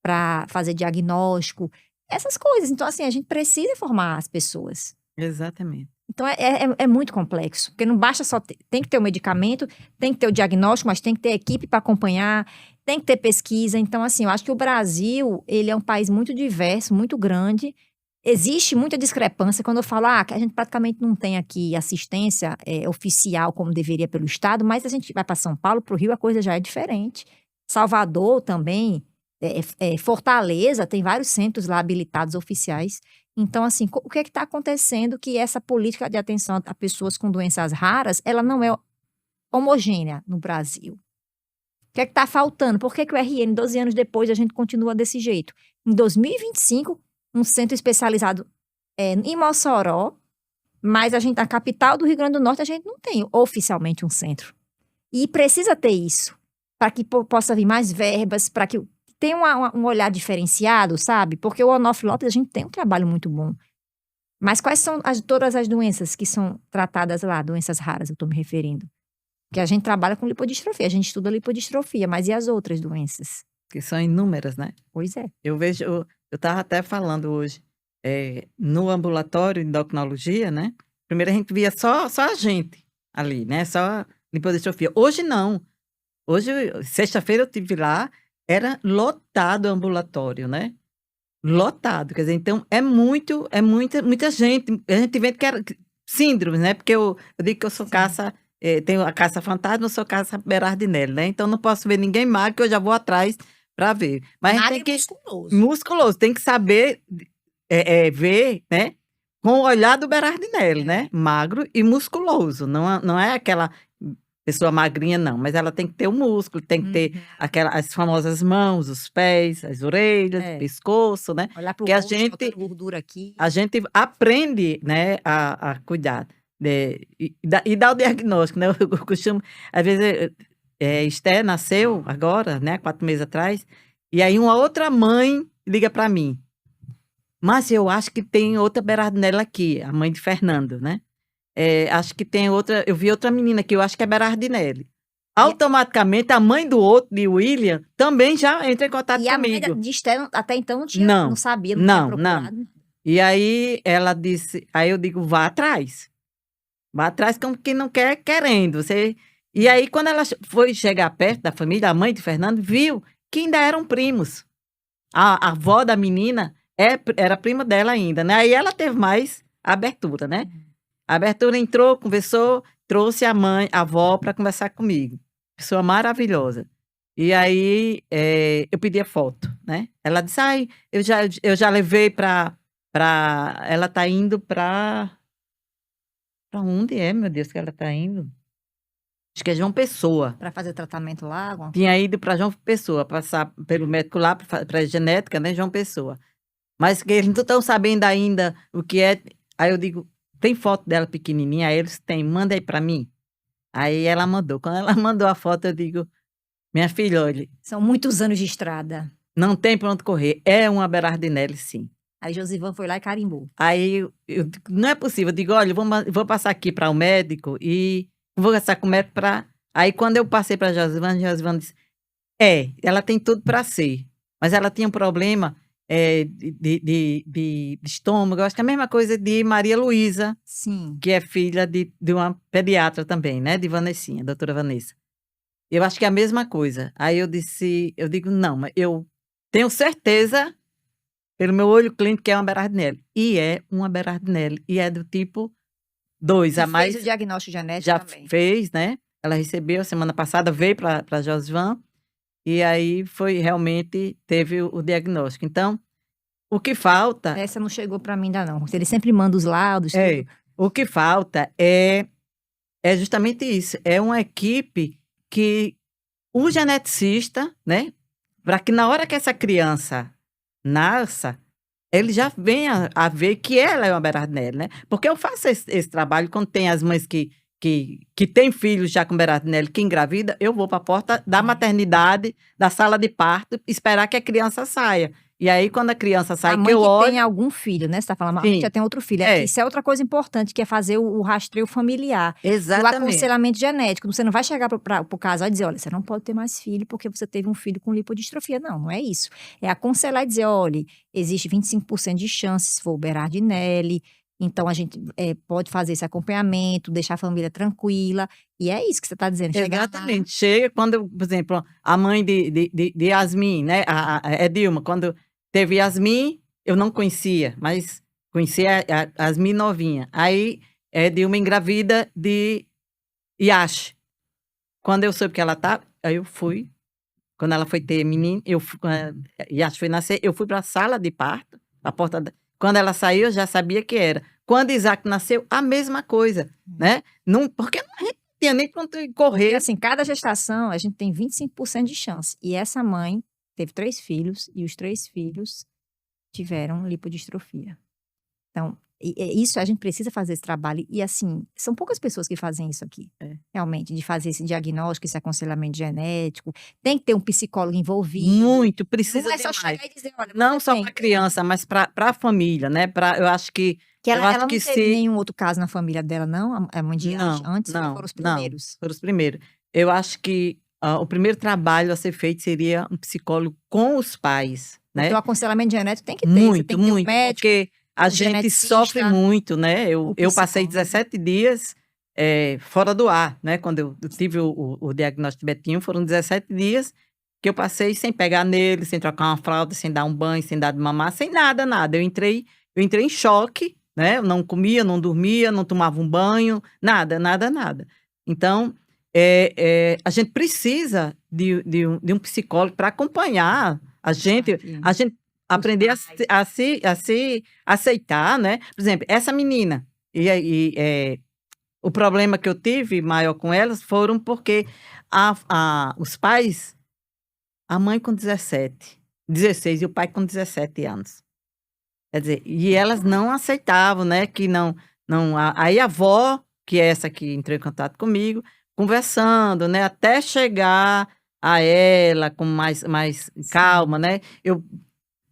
para fazer diagnóstico, essas coisas. Então, assim, a gente precisa formar as pessoas. Exatamente. Então, é muito complexo, porque não basta só tem que ter o medicamento, tem que ter o diagnóstico, mas tem que ter equipe para acompanhar, tem que ter pesquisa. Então, assim, eu acho que o Brasil, ele é um país muito diverso, muito grande. Existe muita discrepância quando eu falo, que a gente praticamente não tem aqui assistência oficial como deveria pelo Estado, mas a gente vai para São Paulo, para o Rio, a coisa já é diferente. Salvador também, Fortaleza, tem vários centros lá habilitados oficiais. Então, assim, o que é que está acontecendo que essa política de atenção a pessoas com doenças raras, ela não é homogênea no Brasil? O que é que está faltando? Por que o RN, 12 anos depois, a gente continua desse jeito? Em 2025, um centro especializado em Mossoró, mas a capital do Rio Grande do Norte, a gente não tem oficialmente um centro. E precisa ter isso, para que possa vir mais verbas, para que tenha um olhar diferenciado, sabe? Porque o Onofre Lopes, a gente tem um trabalho muito bom. Mas quais são todas as doenças que são tratadas lá, doenças raras, eu estou me referindo? Porque a gente trabalha com lipodistrofia, a gente estuda lipodistrofia, mas e as outras doenças? Que são inúmeras, né? Pois é. Eu vejo, eu estava até falando hoje, no ambulatório de endocrinologia, né? Primeiro a gente via só a gente ali, né? Só lipodistrofia. Hoje não. Hoje, sexta-feira eu estive lá, era lotado o ambulatório, né? Lotado. Quer dizer, então é muita gente. A gente vê que era síndromes, né? Porque eu digo que eu sou caça, tenho a caça fantasma, eu sou caça Berardinelli, né? Então não posso ver ninguém magro, que eu já vou atrás para ver. Mas a gente tem que musculoso, tem que saber ver, né? Com o olhar do Berardinelli, né? Magro e musculoso. Não é aquela pessoa magrinha, não, mas ela tem que ter o músculo, tem que ter as famosas mãos, os pés, as orelhas, o pescoço, né? Olhar para o Que a rosto, gente, botando gordura aqui. a gente aprende, né, a cuidar e dar o diagnóstico, né? Eu costumo, às vezes, Esté nasceu agora, né, 4 meses atrás, e aí uma outra mãe liga para mim, mas eu acho que tem outra Berardinelli aqui, a mãe de Fernando, né? Acho que tem outra, eu vi outra menina que eu acho que é Berardinelli. Automaticamente, a mãe do outro, de William, também já entra em contato E a comigo. mãe de Esther até então não tinha, Não, não sabia, não tinha procurado. E aí ela disse, aí eu digo, vá atrás como quem não quer, querendo. E aí quando ela foi chegar perto da família, a mãe de Fernando viu que ainda eram primos. A avó da menina era prima dela ainda, né? Aí ela teve mais abertura, né? A abertura entrou, conversou, trouxe a avó para conversar comigo. Pessoa maravilhosa. E aí eu pedi a foto, né? Ela disse, ai, eu já levei ela tá indo pra onde meu Deus, que ela tá indo? Acho que é João Pessoa. Para fazer tratamento lá, alguma coisa. Tinha ido para João Pessoa, passar pelo médico lá para genética, né, João Pessoa. Mas que eles não estão sabendo ainda o que é. Aí eu digo, tem foto dela pequenininha? Aí eles têm, manda aí para mim. Aí ela mandou. Quando ela mandou a foto, eu digo, minha filha, olha, São muitos anos de estrada. não tem para onde correr. É uma Berardinelli, sim. Aí Josivan foi lá e carimbou. Aí eu digo, não é possível. Eu digo, olha, vou passar aqui para o médico e vou passar com o médico para. Aí quando eu passei para Josivan disse, ela tem tudo para ser, mas ela tinha um problema de estômago. Eu acho que é a mesma coisa de Maria Luísa, Sim. que é filha de uma pediatra também, né? De Vanessinha, doutora Vanessa. Eu acho que é a mesma coisa. Aí eu digo, não, mas eu tenho certeza, pelo meu olho clínico, que é uma Berardinelli. E é uma Berardinelli. E é do tipo 2, a E mais. fez o diagnóstico genético Já também. fez, né? Ela recebeu semana passada, veio para Josvan. E aí realmente teve o diagnóstico. Então, o que falta Essa não chegou para mim ainda não. Ele sempre manda os laudos, tudo. o que falta é justamente isso. É uma equipe que o geneticista, né, para que na hora que essa criança nasça, ele já venha a ver que ela é uma Berardinelli, né? Porque eu faço esse trabalho quando tem as mães que têm filhos já com Berardinelli, que engravida, eu vou para a porta da maternidade, da sala de parto, esperar que a criança saia. E aí, quando a criança sai, A que mãe eu que olho... tem algum filho, né? Você tá falando, a mãe Sim, já tem outro filho. Isso é outra coisa importante, que é fazer o rastreio familiar. E o exatamente. aconselhamento genético. Você não vai chegar pro casal e dizer, olha, você não pode ter mais filho porque você teve um filho com lipodistrofia. Não, não é isso. É aconselhar e dizer, olha, existe 25% de chance se for o Berardinelli. Então, a gente pode fazer esse acompanhamento, deixar a família tranquila. E é isso que você está dizendo. Exatamente. Chega quando, por exemplo, a mãe de Yasmin, né? É Dilma, quando teve Yasmin, eu não conhecia, mas conhecia a Yasmin novinha. Aí Dilma engravida de Yash. Quando eu soube que ela tá, aí eu fui. Quando ela foi ter menino, quando Yash foi nascer, eu fui para a sala de parto, a porta quando ela saiu, eu já sabia que era. Quando Isaac nasceu, a mesma coisa, né? Não, porque a gente não tinha nem para onde correr. Porque, assim, cada gestação, a gente tem 25% de chance. E essa mãe teve 3 filhos, e os 3 filhos tiveram lipodistrofia. Então, isso a gente precisa fazer esse trabalho. E, assim, são poucas pessoas que fazem isso aqui, realmente, de fazer esse diagnóstico, esse aconselhamento genético. Tem que ter um psicólogo envolvido. Muito, precisa Não é só demais. chegar e dizer, olha, Não você só tem. para a criança, mas para a família, né? Eu acho que Ela não teve nenhum outro caso na família dela, não? A mãe de Yash, antes foram os primeiros? Foram os primeiros. Eu acho que o primeiro trabalho a ser feito seria um psicólogo com os pais, né? Porque o aconselhamento genético tem que ter. Muito, Você tem que ter um médico, porque a gente geneticista, sofre muito, né? Eu passei psicólogo. 17 dias fora do ar, né? Quando eu tive o diagnóstico de Betinho, foram 17 dias que eu passei sem pegar nele, sem trocar uma fralda, sem dar um banho, sem dar de mamar, sem nada, nada. Eu entrei em choque, né? Eu não comia, não dormia, não tomava um banho, nada, nada, nada. Então, a gente precisa de um psicólogo para acompanhar a gente aprender a se aceitar, né? Por exemplo, essa menina, o problema que eu tive maior com elas foram porque os pais, a mãe com 17, 16 e o pai com 17 anos. Quer dizer, e elas não aceitavam, né? Que não, aí a avó, que é essa que entrou em contato comigo, conversando, né? Até chegar a ela com mais calma, né? Eu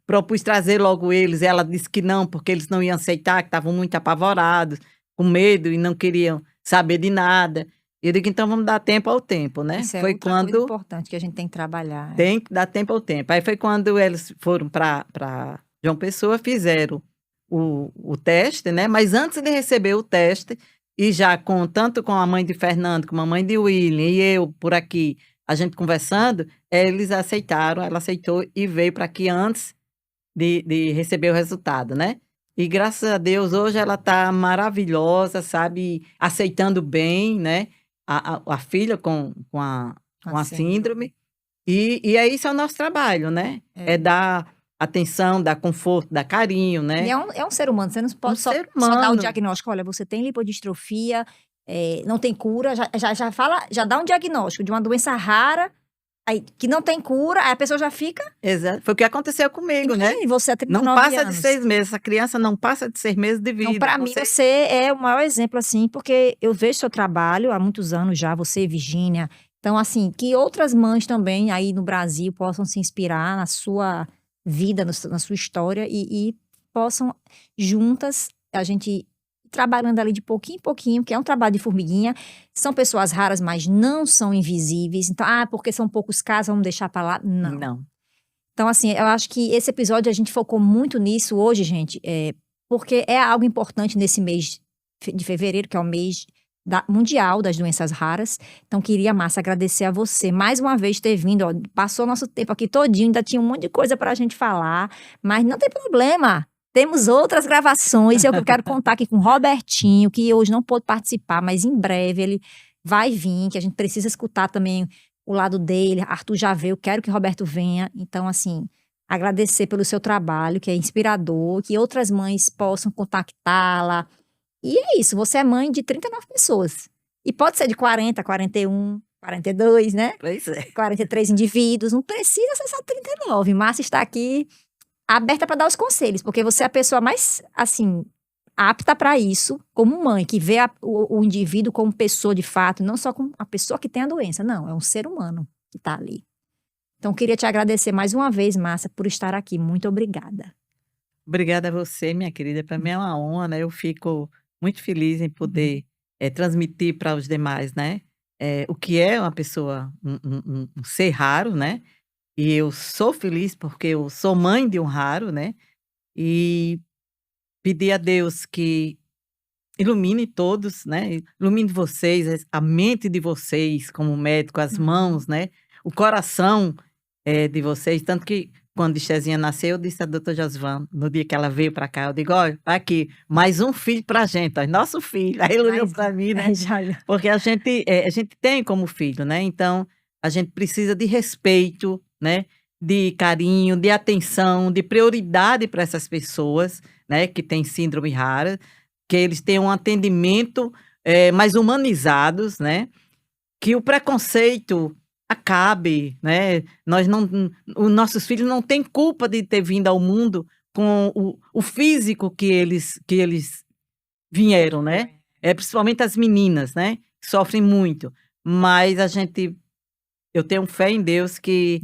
propus trazer logo eles, ela disse que não, porque eles não iam aceitar, que estavam muito apavorados, com medo e não queriam saber de nada. Eu digo, então vamos dar tempo ao tempo, né? Isso é Foi outra coisa importante que a gente tem que trabalhar. Tem que dar tempo ao tempo. Aí foi quando eles foram para João Pessoa, fizeram o teste, né? Mas antes de receber o teste, e já tanto com a mãe de Fernando, como a mãe de William e eu por aqui, a gente conversando, eles aceitaram, ela aceitou e veio para aqui antes de receber o resultado, né? E graças a Deus, hoje ela está maravilhosa, sabe? Aceitando bem, né? A filha com a síndrome. E é isso é o nosso trabalho, né? É dar atenção, dar conforto, dar carinho, E né? é um ser humano, você não Um pode ser só dar o humano. diagnóstico, olha, você tem lipodistrofia, não tem cura, já dá um diagnóstico de uma doença rara, aí, que não tem cura, aí a pessoa já fica, Exato. Foi o que aconteceu comigo, né? imagine, você há Não 39 passa de anos. 6 meses, a criança não passa de 6 meses de Então, vida. para mim, você é o maior exemplo, assim, porque eu vejo seu trabalho há muitos anos já, você, Virgínia. Então, assim, que outras mães também aí no Brasil possam se inspirar na sua vida, na sua história e possam juntas, a gente ir trabalhando ali de pouquinho em pouquinho, que é um trabalho de formiguinha. São pessoas raras, mas não são invisíveis. Então, porque são poucos casos, vamos deixar para lá. Não. Não. Então, assim, eu acho que esse episódio a gente focou muito nisso hoje, gente, porque é algo importante nesse mês de fevereiro, que é o mês mundial das doenças raras. Então, queria, Márcia, agradecer a você mais uma vez ter vindo. Ó, passou nosso tempo aqui todinho, ainda tinha um monte de coisa para a gente falar, mas não tem problema. Temos outras gravações. Eu quero contar aqui com o Robertinho, que hoje não pôde participar, mas em breve ele vai vir, que a gente precisa escutar também o lado dele. Arthur já veio, quero que Roberto venha. Então, assim, agradecer pelo seu trabalho, que é inspirador, que outras mães possam contactá-la. E é isso, você é mãe de 39 pessoas. E pode ser de 40, 41, 42, né? Pois é. 43 indivíduos, não precisa ser só 39. Márcia está aqui aberta para dar os conselhos, porque você é a pessoa mais, assim, apta para isso, como mãe, que vê o indivíduo como pessoa de fato, não só como a pessoa que tem a doença, não, é um ser humano que está ali. Então, queria te agradecer mais uma vez, Márcia, por estar aqui. Muito obrigada. Obrigada a você, minha querida. Para mim é uma honra, né? Eu fico muito feliz em poder transmitir para os demais, né? O que é uma pessoa, um ser raro, né? E eu sou feliz porque eu sou mãe de um raro, né? E pedir a Deus que ilumine todos, né? Ilumine vocês, a mente de vocês como médico, as mãos, né? O coração de vocês. Tanto que quando Estezinha nasceu, eu disse a doutora Josvan, no dia que ela veio para cá, eu digo, olha, tá aqui, mais um filho pra gente, ó, nosso filho. Aí ele olhou para mim, né? Porque a gente tem como filho, né? Então, a gente precisa de respeito, né? De carinho, de atenção, de prioridade para essas pessoas, né? Que têm síndrome rara, que eles tenham um atendimento mais humanizados, né? Que o preconceito acabe, né? Os nossos filhos não têm culpa de ter vindo ao mundo com o físico que eles vieram, né? Principalmente as meninas, né? Sofrem muito. Mas eu tenho fé em Deus que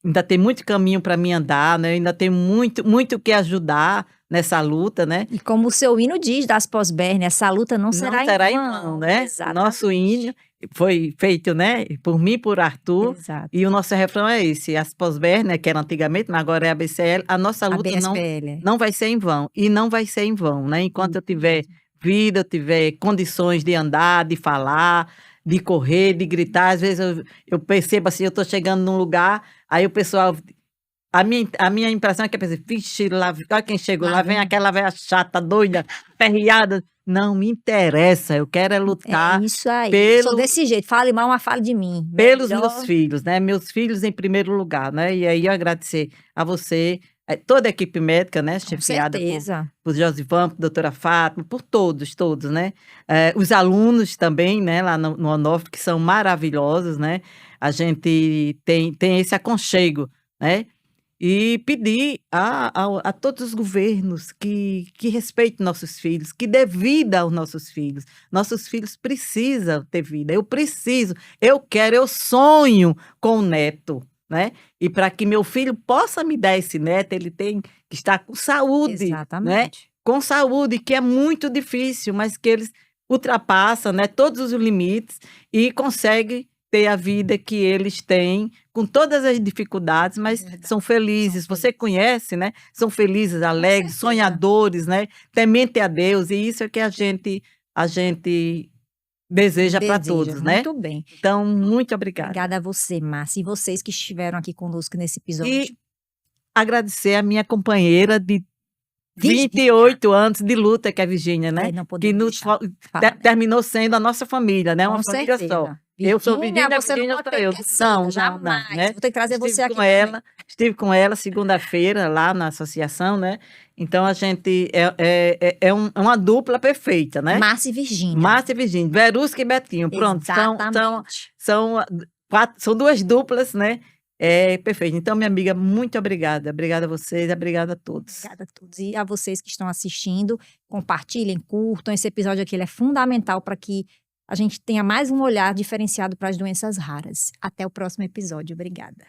ainda tem muito caminho para mim andar, né? Ainda tem muito que ajudar nessa luta, né? E como o seu hino diz das pós-Berne, essa luta não será em vão, né? Exatamente. Nosso hino foi feito, né? Por mim, por Arthur. Exato. E o nosso refrão é esse: as pós-Berne, né, que era antigamente, mas agora é a BCL. A nossa luta não vai ser em vão. E não vai ser em vão, né? Enquanto eu tiver vida, eu tiver condições de andar, de falar, de correr, de gritar. Às vezes eu percebo assim, eu estou chegando num lugar, aí o pessoal... A minha impressão é que eu pensei, vixe, olha quem chegou, lá vem aquela velha chata, doida, perreada. Não me interessa, eu quero lutar. É isso aí, sou desse jeito, fale mal, mas fale de mim. Pelos meus filhos, né? Meus filhos em primeiro lugar, né? E aí eu agradecer a você, toda a equipe médica, né? Chefiada por Josivan, por doutora Fátima, por todos, né? Os alunos também, né? Lá no Onofre, que são maravilhosos, né? A gente tem esse aconchego, né? E pedir a todos os governos que respeitem nossos filhos, que dê vida aos nossos filhos. Nossos filhos precisam ter vida. Eu preciso, eu quero, eu sonho com o neto, né? E para que meu filho possa me dar esse neto, ele tem que estar com saúde. Exatamente. Né? Com saúde, que é muito difícil, mas que eles ultrapassam, né, todos os limites e conseguem ter a vida que eles têm, com todas as dificuldades, mas são felizes. Você conhece, né? São felizes, alegres, sonhadores, né? Temente a Deus, e isso é que a gente deseja para todos, né? Muito bem. Então, muito obrigada. Obrigada a você, Márcia, e vocês que estiveram aqui conosco nesse episódio. E agradecer a minha companheira de 28 anos de luta, que é a Virgínia, né? Que terminou sendo a nossa família, né? Uma família só. Eu sou Virgínia, você não Virgínia pode sou eu. ter Não, jamais. né? Vou ter que trazer você aqui também. Estive com ela segunda-feira lá na associação, né? Então a gente é uma dupla perfeita, né? Márcia e Virgínia. Márcia e Virgínia, Verusca e Betinho, pronto. Exatamente. São duas duplas, né? Perfeito. Então, minha amiga, muito obrigada. Obrigada a vocês, obrigada a todos. Obrigada a todos. E a vocês que estão assistindo, compartilhem, curtam. Esse episódio aqui ele é fundamental para que a gente tenha mais um olhar diferenciado para as doenças raras. Até o próximo episódio. Obrigada.